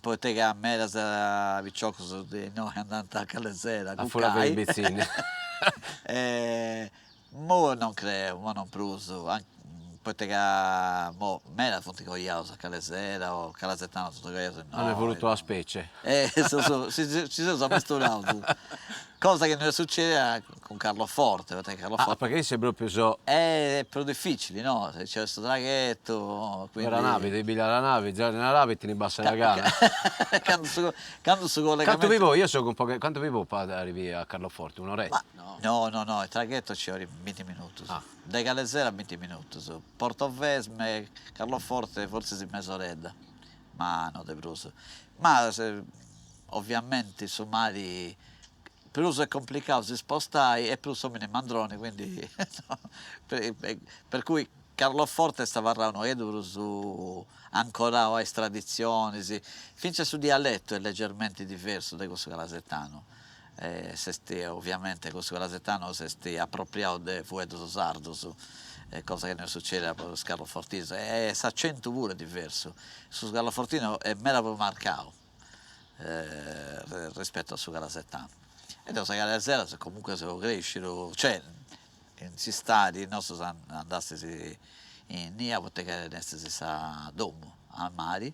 B: Poi te che a me era vicciocco di noi andando a Calesera,
A: A fuori per i bezzini.
B: Mo non credo, mo non pruso, poi te che mo me la fonte con io a Calesera o Calasettano tutto questo no.
A: Non è voluto la specie.
B: Ci sono misturato. Cosa che non succede con Carlo Forte, perché Carlo Forte
A: Perché sei proprio so.
B: è più difficile, no? Se c'è questo traghetto, quindi...
A: La nave, devi pigliare la nave, già nella nave e te ne basta la gana.
B: Quando si collega...
A: Quanto vivo? Io so un po' quanto vivo per arrivi a Carloforte? Un'oretta?
B: No, il traghetto ci vuole 20 minuti. Da Calesera a 20 minuti. Portovesme, Carloforte forse si mezz'oretta, ma non è bruso. Ma ovviamente su mari più è complicato si spostai e più sono in mandroni, quindi no, per cui Carloforte stava parlando su ancora o estradizioni, sì. Finché su dialetto è leggermente diverso da questo calasettano. Se stia ovviamente questo calasettano se stia appropriato del fueto sardo, cosa che non succede a Carlofortino, e l'accento pure è diverso. Su Carlofortino è meno marcato rispetto al suo calasettano. E devo sapere la sera se comunque se lo crescere, cioè in si stati, il nostro andasse in Nia, perché adesso si sa domo al mare,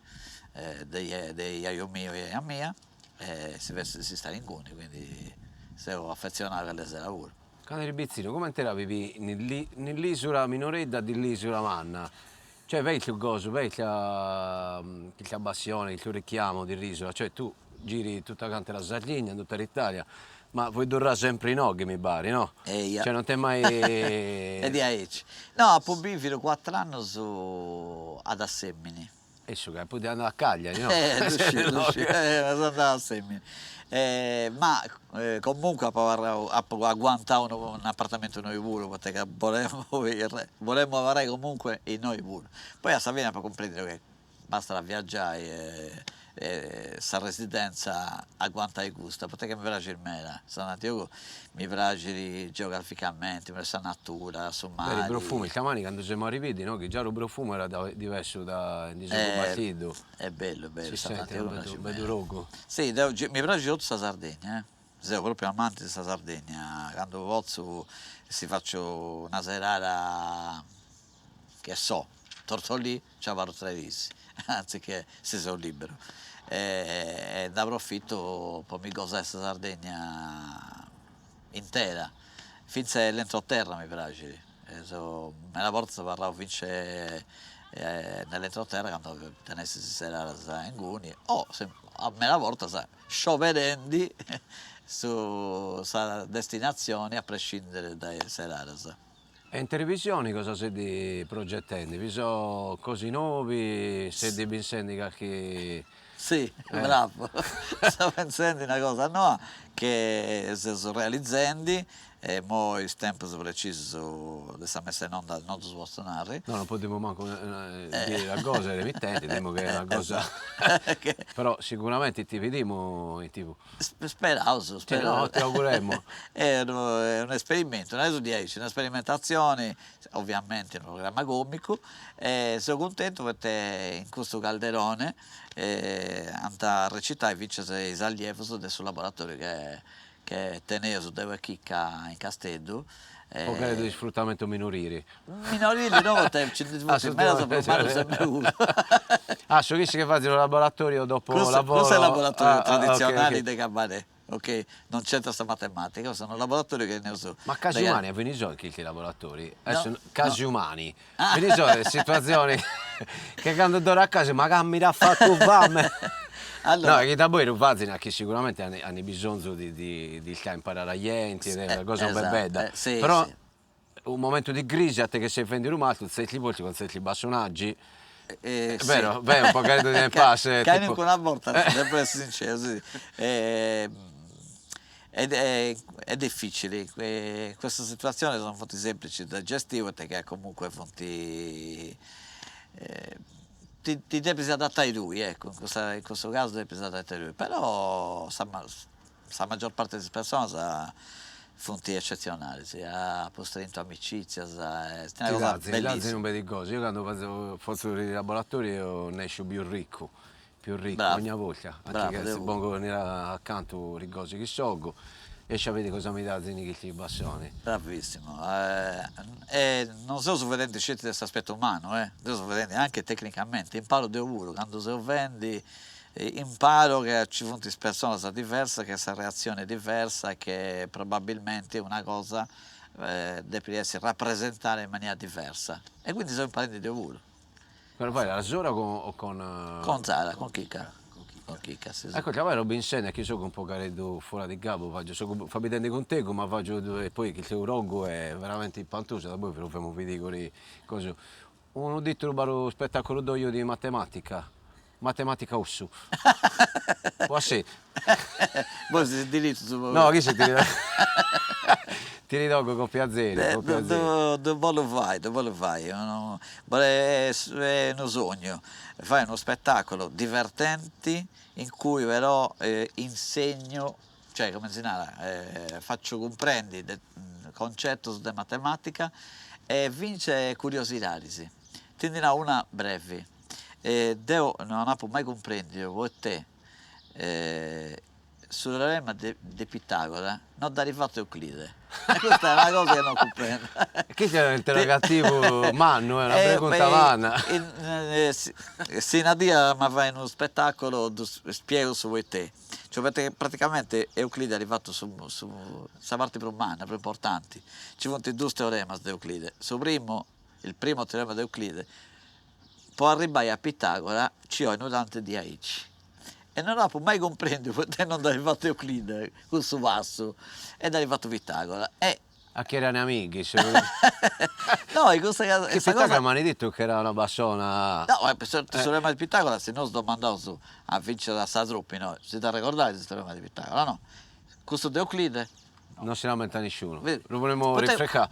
B: dei aio mio e a mia, e si sta in Cuni, quindi siamo affezionati alle sera pure.
A: Cane Ribizzino, come te la vivi nell'isola minoredda dell'isola Manna? Cioè, vecchio coso, vecchia bassione, il tuo richiamo dell'isola, cioè tu giri tutta quanta la Sardegna, tutta l'Italia, ma vuoi durare sempre in oggi, mi pare, no? Cioè, non ti è mai...
B: E di Aeci. No, a Pobifilo 4 anni ad Assemini.
A: E su che poi andare a Cagliari, no?
B: Sono andato a Assemini. Comunque agguantare un appartamento noi pure, perché volevamo avere comunque in noi pure. Poi a Savina per comprendere che basta viaggiare sa residenza agguanta i gusti, perché mi piace il mera, San Antioco mi piace geograficamente, mi piace la natura,
A: Per i profumi, il Camani quando siamo arrivati, no? Che già il profumo era diverso da Partito.
B: È bello,
A: Si
B: San
A: sente,
B: Antioco
A: un bel rogo.
B: Sì, mi piace tutta la Sardegna, sono proprio amante di questa Sardegna, quando posso si faccio una serata, che so, Tortolì, ci vado 3 mesi, anziché se sono libero. E ne approfitto per mi godere questa Sardegna intera, finché l'entroterra mi piace. Nella volta parlavo finché nell'entroterra quando tenessi serata in Guni, o a me la volta scioperandi su destinazioni a prescindere dai serate.
A: E in televisione cosa siete progettando? Vi sono cose nuove, siete pensando che...
B: Sì, bravo, sto pensando una cosa nuova che si sto realizzando e mo il tempo preciso di questa messa in onda non si può suonare.
A: No, non potremmo manco dire la cosa all'emittente, diciamo che è una cosa... Però sicuramente ti vediamo in TV.
B: Speravo.
A: No, ti auguremmo.
B: È un esperimento, non è su 10, una sperimentazione, ovviamente un programma comico, e sono contento perché in questo calderone andare a recitare e vincere i allievi del suo laboratorio che teneva su Deve Chicca in Castello.
A: O credo di sfruttamento minorile.
B: Minorile no,
A: so che fate il laboratorio dopo lavoro.
B: Questo è il laboratorio tradizionale dei cabaret. Ok, non c'entra questa matematica, sono laboratori che ne so.
A: Ma casi umani avvengono anche i laboratori?
B: No,
A: casi umani. Avvengono situazioni che quando torno a casa, ma che mi ha fatto fame. Allora, no, che da voi rubati che sicuramente hanno bisogno di imparare agli enti, è una cosa un bel bella.
B: Sì,
A: però
B: sì.
A: un momento di crisi a te che sei vendi rumato, sei li volti quando sei li bassonaggi. È
B: Sì.
A: vero, beh, un po' che di impasse.
B: Che
A: Tipo...
B: una volta, devo essere sincero, sì. È difficile, queste situazioni sono fonti semplici da gestire perché comunque fonti, ti devi adattare a lui, ecco, in questo caso devi adattare a lui, però la maggior parte delle persone sa fonti eccezionali, sì, ha costruito amicizia, è una cosa
A: Lazzi
B: bellissima.
A: non vedi cose. Io quando faccio i laboratori ne esco più ricco
B: Bravo,
A: ogni volta, anche
B: bravo,
A: che se bongo venire accanto rigosi che scioggo, esce a vedere cosa mi dà che ti bassoni.
B: bravissimo. E non solo su vedendo scelte questo aspetto umano, io sto vedendo anche tecnicamente, imparo di ovunque, quando se lo vendi, imparo che ci sono persone diverse, che questa reazione è diversa, che probabilmente una cosa deve essere rappresentata in maniera diversa. E quindi sono imparati di ovunque.
A: Però poi la Zora o con...
B: Con Zara, con Chicca. Con Chicca, sì, sì.
A: Ecco, poi Robin Sen, che so che un po' caretto fuori di capo, fa vedere con te, ma faccio e poi che il Rogo è veramente impantoso, da poi ve lo facciamo vedere con cose. Uno detto rubare spettacolo d'oio di matematica ussu. Può essere.
B: Poi si diritto su...
A: No, chi si ti ridogo con piacere, con piacere.
B: Dove lo fai? È uno sogno, fai uno spettacolo divertente in cui però insegno, cioè come insegnare, faccio comprendi il concetto di matematica e vince curiosità, sì. Ti dirà una breve, non ho mai compreso voi te, sul teorema di Pitagora non da rifatto Euclide. Questa è una cosa che non comprendo.
A: Chi c'è l'interrogativo Manno, è una pregunta vana.
B: Se una dia mi fai uno spettacolo, spiego su voi te. Cioè, perché praticamente Euclide è arrivato su questa parte più umana, più importante. Ci sono due teoremi di Euclide. Il primo teorema di Euclide, può arrivare a Pitagora, ci ho in un dante di Aici. E non ho mai compreso perché non è arrivato Euclide, questo passo, ed è arrivato Pitagora.
A: A chi erano amici?
B: No, in questa cosa...
A: Che Pitagora mi hanno detto che era una bassona...
B: No, per il teorema di Pitagora, se no sto mandando a vincere da Satruppi, no? Si ti ricordate il teorema di Pitagora, no? Questo di Euclide...
A: Non si lamenta nessuno,
B: Vedi?
A: lo vogliamo rinfreccare.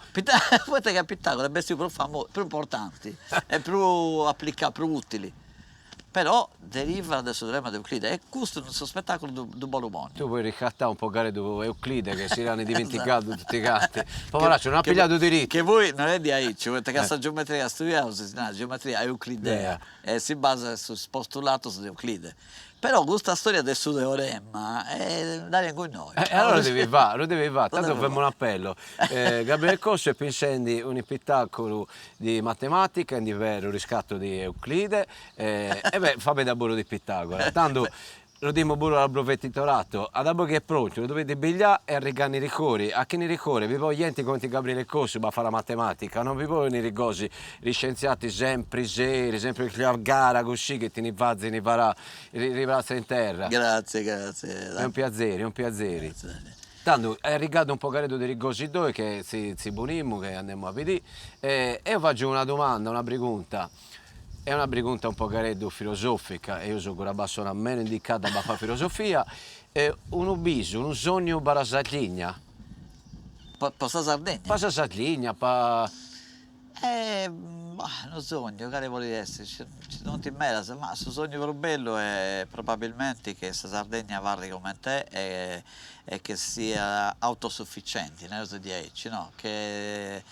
B: Poi che Pitagora è più famoso, più importanti, è più applicato, più utili. Però deriva dal teorema di Euclide e questo è un spettacolo di Bologna.
A: Tu puoi ricattare un po' di Euclide che si erano dimenticati tutti i gatti. Poveraccio, non ha pigliato diritto.
B: Che voi non è di Aici, perché questa geometria studiata si chiama geometria euclidea e si basa sul postulato di Euclide. Però questa storia del suo teorema è da con noi.
A: Allora lo devi fare, tanto facciamo un appello. Gabriele Coscio è pensando un spettacolo di matematica in vero riscatto di Euclide e beh, fa da burro di Pitagora. Tanto lo diamo burro al brevetto titolato, ad dopo che è pronto, lo dovete bigliare e regare i ricordi. A chi ne ricorre? Vi voglio niente come Gabriele Coscio ma fa la matematica, non vi vogliono i rigosi, gli scienziati sempre seri, sempre che a gara così che ti ne vazzi, ne farà ribraccia in terra.
B: Grazie.
A: È un piacere, è un piacere.
B: Grazie.
A: Tanto è rigato un po' di rigosi due che si bunimmo, che andiamo a vedere. E io faccio una domanda, una pregunta. È una pregunta un po' filosofica, e io sono una persona meno indicata per fare filosofia. Un bisogno, un sogno per la Sardegna.
B: Posso Sardegna?
A: Per la Sardegna, per...
B: Non sogno, che vuole essere, ci sono in mezzo, ma il sogno più bello è probabilmente che questa Sardegna varri come te e che sia autosufficiente, nel senso di Aici, no? Che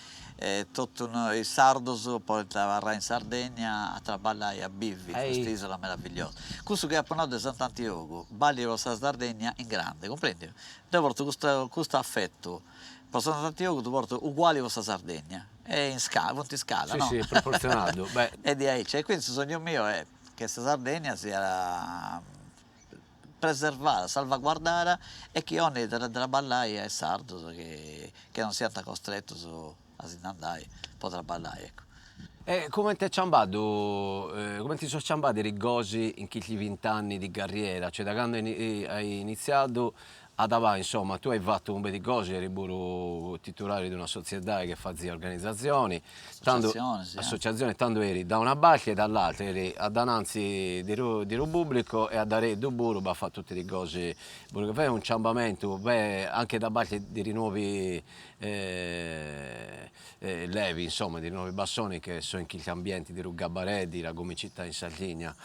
B: tutto i sardos poi varrà in Sardegna a trabalhare a Bivi, questa isola meravigliosa. Questo che ha parlato di Sant'Antioco, balli la Sardegna in grande, comprendi? Io porto questo affetto. Per Sant'Antioco tu porti uguali a questa Sardegna, è in scala,
A: Sì,
B: no?
A: sì, proporzionato. Beh.
B: E di Aici. E quindi il sogno mio è che questa Sardegna sia preservata, salvaguardata e che ogni della ballaia è sardo, che non sia costretto a andare, potrà ballare, ecco.
A: Come ti è ciambato, come ti sono ciambati i rigosi in questi 20 anni di carriera? Cioè da quando hai iniziato insomma, tu hai fatto un bel di cose, eri pure titolare di una società che fazia organizzazioni,
B: Associazione, sì.
A: associazione, tanto eri da una parte e dall'altra, eri a dananzi di pubblico e a dare du buru, a fare tutte le cose, perché fai un ciambamento, beh, anche da parte di nuovi levi, insomma, di nuovi bassoni che sono in quegli ambienti di Rugabarè, di la comicità in Sardegna.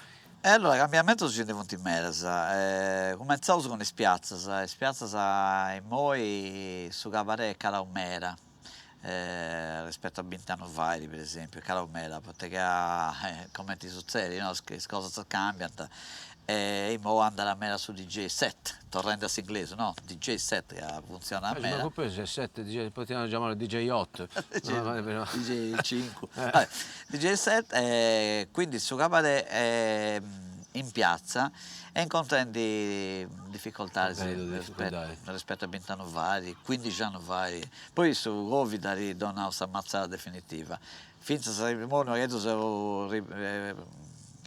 B: E allora il cambiamento succede molto in merda. Cominciamo con le spiazze. Le spiazze in noi su Cabarè e Calaumera. Rispetto a 20 anni fa, per esempio, Calaumera, perché come ti succede, no? Che cose cambiano. E ora andare a mera su DJ set, tornando a inglese, no? DJ set che funziona a
A: Ma
B: mera.
A: poi se 7 DJ, potevano chiamarlo DJ 8.
B: DJ 5. DJ set, quindi su Cabaret in piazza e incontrando difficoltà rispetto a 20 anni vari, 15 anni vari. Poi su Covid ha donato questa ammazzata definitiva. Finché non è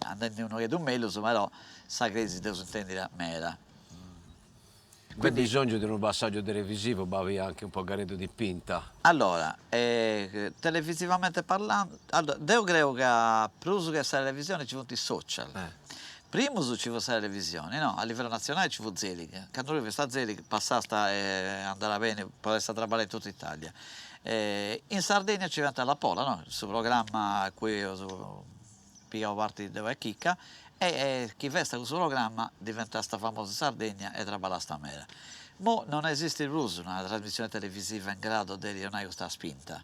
B: andando in un meglio, però sa crisi devo intendere mera.
A: Quindi bisogno di un passaggio televisivo, bavi anche un po' garetto di pinta.
B: Allora, televisivamente parlando, allora, io credo che più che la televisione ci sono i social. Prima ci fu la televisione, no? A livello nazionale ci fu Zelig. Quando lui sta Zelig passava andare bene, poteva lavorare in tutta Italia. In Sardegna ci diventa la Pola, no? Il suo programma a cui io pigliavo parte della chicca e chi veste questo programma diventa questa famosa Sardegna e trabalha sta mera. Ma non esiste più una trasmissione televisiva in grado di dare questa spinta.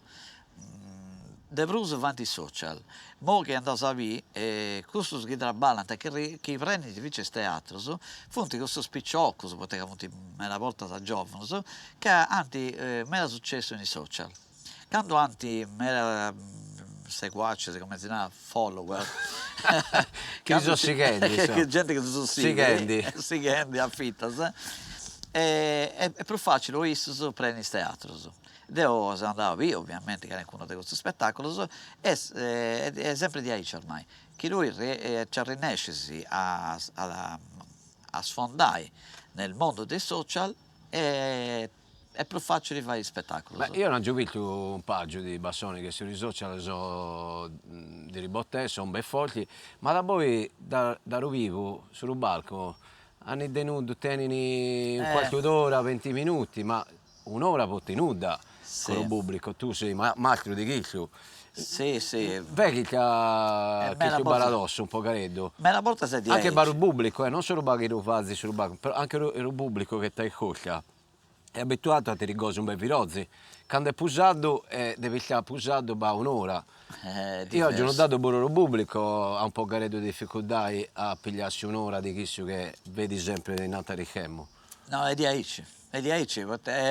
B: De Bruce avanti i social, mo che andò a vedere, questo che traballano, che prendi invece teatro, funti questo spicciocco, perché una volta da giovane, che anti mera successo nei social. Quando anti mera seguaci, come si chiama, follower,
A: Che sono seguenti,
B: che gente che sono seguenti, affittas, è più facile, questo prendi il teatro. Devo andare via, ovviamente, che è uno di questi spettacoli, è sempre di Aici ormai, che lui ci riesce a sfondare nel mondo dei social e è più facile fare gli spettacoli.
A: Beh, io non ho visto un paio di bassoni che sui social sono di ribotte, sono ben forti, ma da poi da vivo sul balcone hanno tenuto tenini un quarto d'ora, 20 minuti, ma un'ora poi nuda con il pubblico, tu sei macchio di chillo.
B: Sì, sì.
A: Vedi che il paradosso un po' careddo.
B: Ma la volta sei di
A: anche il pubblico, non solo che lo fai sul balcone, però anche il pubblico che ti ascolta è abituato a te cose un bel virozzi. Quando è pusato, deve stare pusato da un'ora. Io oggi ho dato pure il pubblico a un po' careddo di difficoltà a pigliarsi un'ora di chi che vedi sempre in alta ricchemmo.
B: No, è di Aici.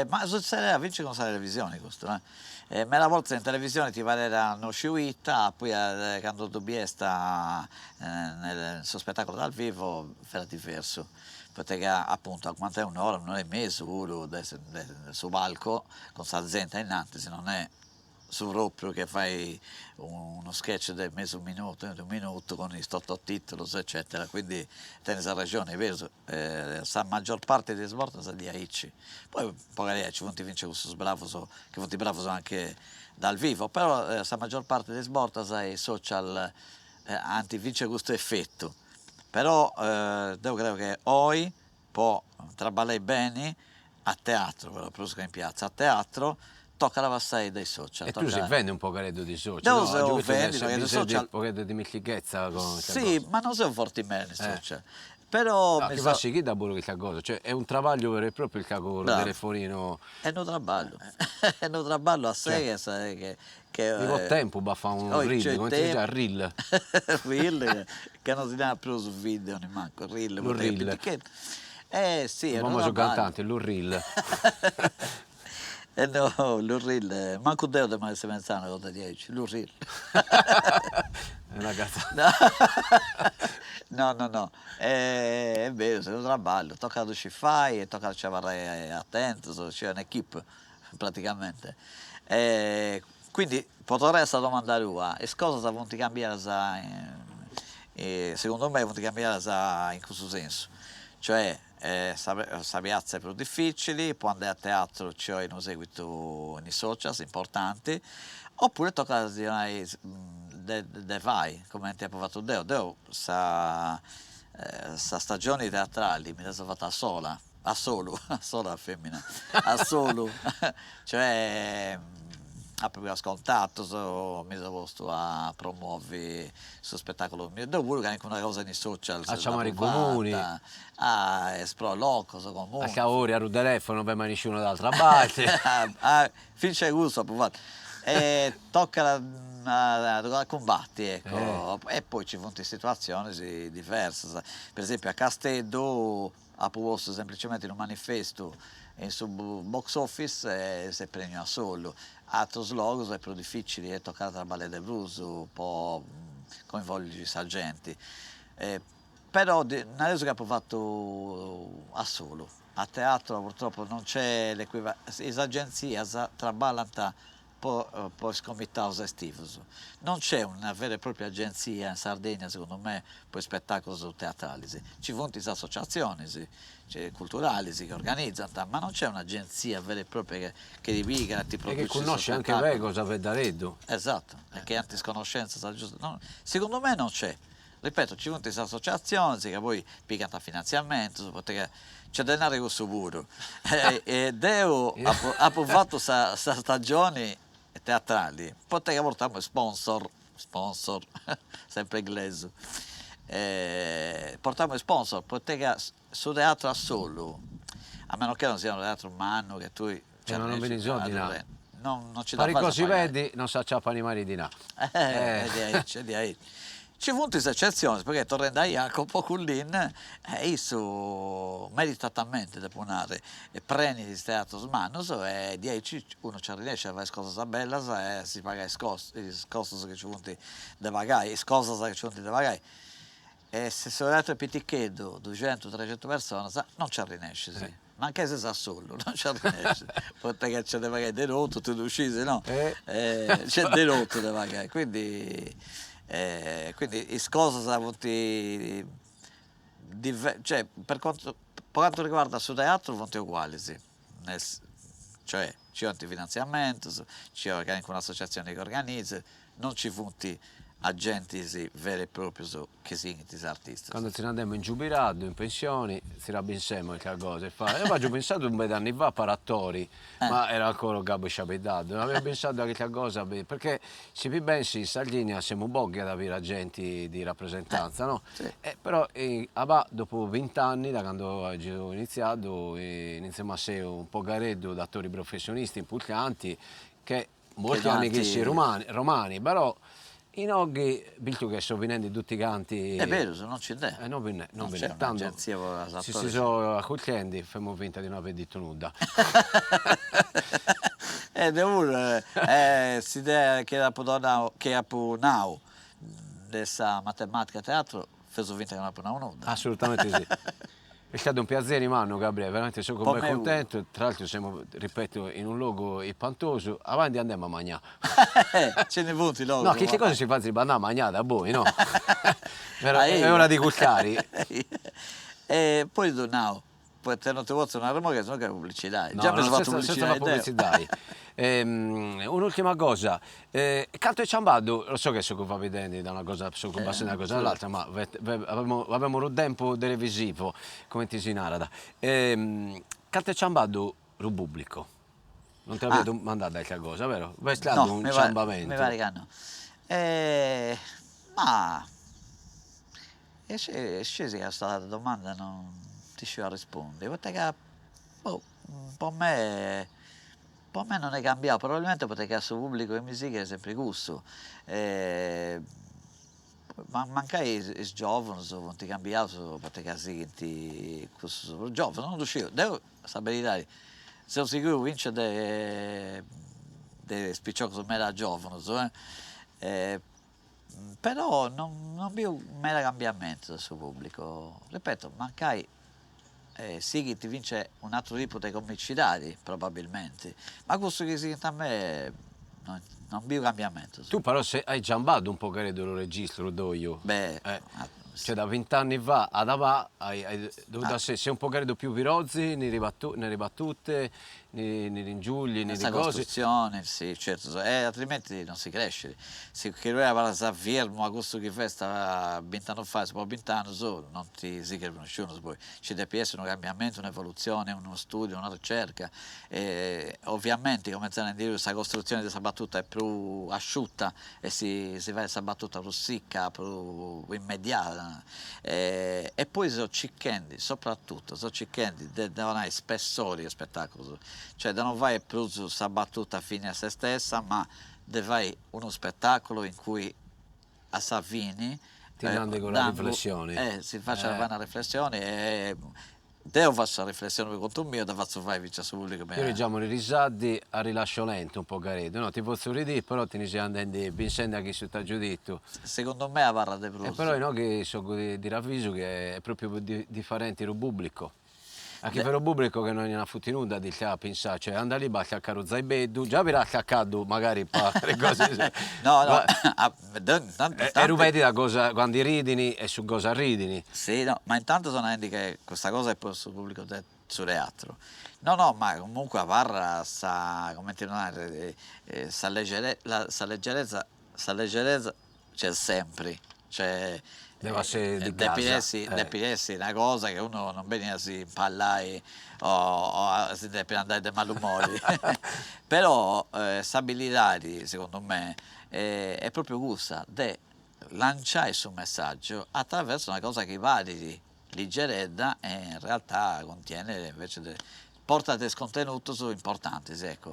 B: Ma succede a vincere con la televisione questo, ma la volta in televisione ti pareva una uscita, poi quando tu sta nel suo spettacolo dal vivo era diverso, perché appunto a quanto è un'ora e mezza sul palco con sta gente innanzi, se non è su proprio che fai uno sketch di mezzo minuto, di un minuto con i sottotitoli eccetera, quindi tens ragione, è vero, la maggior parte dei sport sa di Aici, poi magari ci vanno vincere questo bravo, che vanno bravo anche dal vivo, però la maggior parte dei sport i social anti vince questo effetto, però io credo che oggi può lavorare bene a teatro, però più che in piazza, a teatro tocca la passare dai social.
A: E tu si vendi un po' careddo di social,
B: no? Vendi
A: un po' di dimentichezza.
B: Sì, ma non sono forti bene social. Però
A: no, che fa sì, chi dà pure questa cosa, cioè è un travaglio vero e proprio il cavolo telefonino.
B: È un traballo, è un traballo a sé che
A: Dico tempo va a fare un reel, come si dice, reel.
B: Reel, che non si dà più su video, ne manco, reel. Sì, è un
A: famoso cantante, l'Urril.
B: No, l'Urril, manco Deo di mai si pensa una cosa di 10, l'Urril.
A: È una cazzata.
B: No, è vero, se lo traballo, tocca a fai e tocca a stare attento, c'è un'equipe praticamente. Quindi potrei essere domandare tua, e cosa vanno a cambiare secondo me vanno a cambiare in questo senso, cioè sa piazze più difficili, può andare a teatro, c'è in un seguito in socials importanti, oppure tocca de vai, come ti ha fatto Deo sa stagioni teatrali, mi sono fatta sola, a solo, a sola femmina, a solo, cioè ha proprio ascoltato, mi sono posto a promuovere il suo spettacolo, devo pure anche una cosa nei social,
A: A chiamare i comuni,
B: a esplorare loco, comune.
A: a chiamare a telefono per nessuno d'altra parte.
B: Finché gusto, provato. Tocca a combatti, ecco. E poi ci sono situazioni diverse. Per esempio a Castello ha proposto semplicemente in un manifesto in sul box office si premia solo. Altri slogos è più difficile, toccare la Ballet del Blues, un po' coinvolgere i sargenti. Però adesso che ha provato a solo. A teatro purtroppo non c'è l'equivalente, le agenzie traballano per scommittare estivi. Non c'è una vera e propria agenzia in Sardegna, secondo me, per spettacoli teatrali. Ci sono le associazioni culturali che organizzano, ma non c'è un'agenzia vera e propria che ripiega e ti produce.
A: E che conosce anche lei cosa vede Reddo.
B: Esatto, che anche conoscenza. Secondo me non c'è. Ripeto, ci sono queste associazioni che poi piccano finanziamento, c'è denaro questo puro. E Deo ha provato questa stagione teatrali, poteva portare sponsor, sempre inglese. Portiamo sponsor, poteva su teatro a solo, a meno che non sia un teatro umano che tu...
A: non ve ne so di là.
B: Non ci
A: dà così vedi, non si acciappano i mari di là.
B: Ci sono queste eccezioni, perché tornando a Jacopo Cullin, isso meritatamente da punare e preni di teatro smanos e 10 uno ci riesce a fare cose belle e si paga le cose che ci sono da pagare, le cose che ci sono da pagare. E se sono dato piticchedo 200-300 persone, non ci riesce, sì. Ma anche se sa solo, non ci riesce. Perché c'è da pagare di rotto, tu uscisi, no? C'è di rotto da pagare, quindi le cose sono avuti cioè per quanto riguarda il teatro sono uguali, sì. Cioè c'è un finanziamento, c'è anche un'associazione che organizza, non ci sono agenti veri e propri che sono gli artisti.
A: Quando ci andiamo in giubilato, in pensione, si rabbinsemo qualche cosa. Io avevo pensato un paio di anni fa per attori, ma era ancora Gabbo Sciapedato. Non avevo pensato a qualche cosa, perché se vi pensi in Sardegna siamo pochi ad avere agenti di rappresentanza, no?
B: Sì.
A: Però dopo 20 anni, da quando ho iniziato, iniziamo a essere un po' gareddo di attori professionisti importanti, che molti anni che si romani, però... In oggi, visto che sto venendo tutti i canti...
B: È vero, non c'è idea.
A: Non viene.
B: Tanto,
A: se si sono accoglienti, facciamo finta di non aver detto nulla.
B: Si idea che ha punao dessa matematica teatro, fece finta che non ha punao nulla.
A: Assolutamente sì. È stato un piacere, Manu, Gabriele, veramente sono contento. Tra l'altro siamo, ripeto, in un luogo pantoso, avanti andiamo a mangiare.
B: Ce ne vuoti logo.
A: No, che cosa si fa di andare a mangiare da voi, no? È ora di gustare.
B: E poi no, poi te non ti vuoi una remora che sono che pubblicità.
A: No,
B: già mi sono
A: fatto
B: pubblicità.
A: Un'ultima cosa, Canto e Ciambado, lo so che si occupa vedendo da una cosa, si occupa da una cosa dall'altra, ma avevamo un tempo televisivo, come ti si narra. Canto e Ciambado, Repubblico, non ti avevo mandato qualche cosa, vero? È stato un ciambamento.
B: Mi pare che no. Ma è scesi che questa domanda non ti riuscivo a rispondere, perché per me non è cambiato, probabilmente perché il suo pubblico di musica è sempre gusto. Ma mancai i giovani sono cambiati perché si sono giovani, non riuscivo. Devo sapere, sono sicuro che vince dei spicciocchi mera giovani, però non vi un mera cambiamento del suo pubblico. Ripeto, mancai sì ti vince un altro tipo di comicità probabilmente, ma questo che si a me non vi un cambiamento.
A: Tu però hai giambato un po' credo lo registro, lo do io.
B: Beh,
A: Cioè da 20 anni fa ad avà hai dovuto essere un po' più virozzi, nei ribattute, nei ringiugli, nei
B: Questa
A: rigosi.
B: costruzione, sì, certo, altrimenti non si cresce. Se che lui aveva la fermo a questo che festa 20 anni fa, si può 20 anni solo, non ti si cresce nessuno, poi ci deve essere un cambiamento, un'evoluzione, uno studio, una ricerca. Ovviamente, come a dire, questa costruzione di questa battuta è più asciutta e si fa questa battuta più secca, più immediata. E poi sono cicchendi, soprattutto, sono cicchendi, devono avere spessori e spettacolo. Cioè non vai più su questa battuta fine a se stessa, ma deve fare uno spettacolo in cui a Savini
A: Ti danno con la riflessione.
B: si faccia una riflessione e devo fare questa riflessione per conto mio, da faccio fare invece su pubblico.
A: Io diciamo i risadi a rilascio lento un po' caretto, no? Ti posso ridire, però ti ne si andando vincendo a chi si sta giudizio.
B: Secondo me a parla di Proust.
A: Però no, che sono di ravviso che è proprio differente il pubblico. Anche per il pubblico che non ne ha futti nulla di a pensare, cioè andare lì a carrozzare i beddu, già per accaccato magari le cose.
B: No, no,
A: e ripeti da cosa quando ridini e su cosa ridini.
B: Sì, no, ma intanto sono enti che questa cosa è poi sul pubblico sul teatro. No, ma comunque a Parra come dire, sa leggerezza c'è sempre. Cioè,
A: deve essere di casa.
B: Deve essere una cosa che uno non viene a si impallare o si deve andare dai malumori. Però stabilità, secondo me, è proprio questa, di lanciare il suo messaggio attraverso una cosa che validi leggerezza e in realtà contiene invece porta del contenuto importanti, ecco.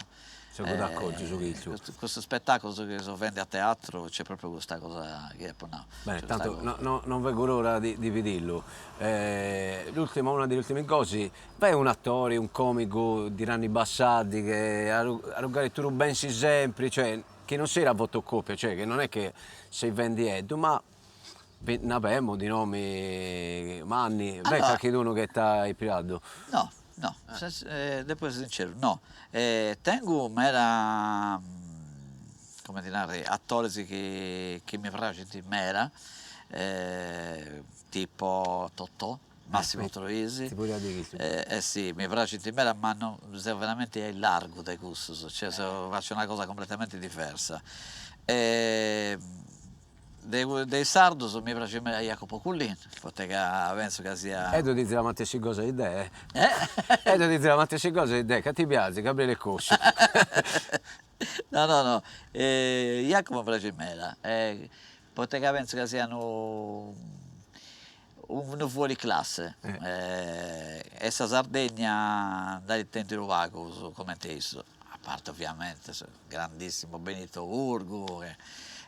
A: Sono d'accordo su
B: questo spettacolo che si vende a teatro c'è proprio questa cosa che è no.
A: Bene, tanto non vedo l'ora di vederlo. Una delle ultime cose, vai un attore, un comico di anni passati che a rugare tu bensi sempre, cioè che non sei a fotocopia, cioè che non è che sei vendietto, ma ne abbiamo di nomi Manni, allora, che uno che sta ispirato.
B: No, devo essere sincero, no. Tengo mera, come dire, attori che mi piacciono di mera, tipo Totò, Massimo Troisi. Sì, mi piace di mera, ma non, veramente è largo dai gusti, cioè faccio una cosa completamente diversa. Dei sardos mi piace Jacopo Cullin, perché penso che sia...
A: E tu dici la stessa cosa di te? E tu dici la stessa cosa di te, che ti piace, Gabriele Coscio?
B: No, Jacopo mi piace meno, perché penso che siano un fuori classe. E sa Sardegna, dai tempi vago, come te, a parte ovviamente, grandissimo Benito Urgu,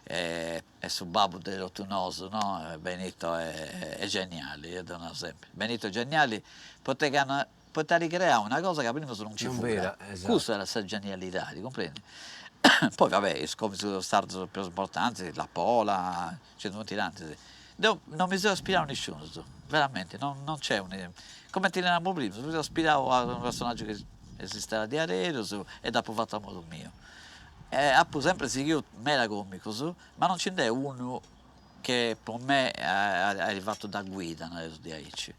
B: e sul babbo dell'Ottunoso, no? Benito è geniale, io do un esempio. Benito è geniale, poteva ricreare una cosa che prima non ci fu.
A: Esatto.
B: Questa era la sua genialità, comprendi? Poi vabbè, come sono stati più importanti, la Pola, c'è tutti tanti. Non mi sono ispirato a nessuno, veramente, non c'è un... Come ti dicevo prima, mi sono ispirato a un personaggio che esisteva di Aredo e dopo ho fatto a modo mio. Ho sempre seguito mera comico, ma non ce n'è uno che per me è arrivato da guida nelle di Aici.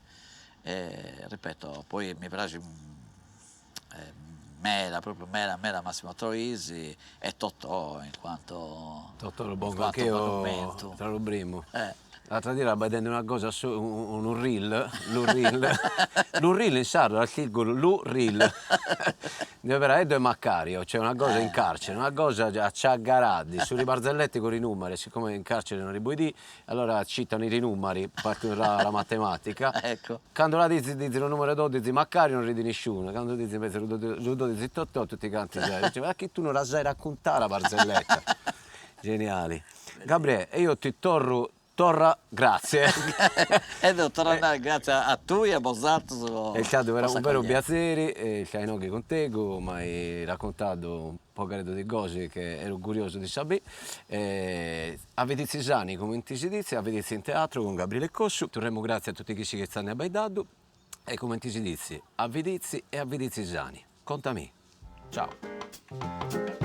B: Ripeto, poi mi piace proprio mera Massimo Troisi e Totò in quanto
A: Totò lo pongo anch'io tra lo primo. L'altra sera vedendo una cosa un reel, l'urril in sardo, l'articolo l'urril, dove è Maccario, c'è una cosa in carcere, una cosa a Ciaggaraddi, sui barzellette con i numeri, siccome in carcere non li puoi dire, allora citano i numeri, partono la matematica.
B: Ecco.
A: Quando la dici il numero 12 Maccario non ridi nessuno, quando dici invece il 12 Totò tutti canti, dice, ma che tu non la sai raccontare la barzelletta. Geniali. Gabriele, io ti grazie.
B: E tornare grazie a tu e a Bosato.
A: È stato un vero piacere, stare con te, mi hai raccontato un po' di cose che ero curioso di sapere. A Vedizzi Sani, come ti si dice, a Vedizzi in teatro con Gabriele Cossu. Torremo grazie a tutti chi che stanno abbaidando. E come ti si dice, a Vedizzi e a Vedizzi Sani. Contami. Ciao.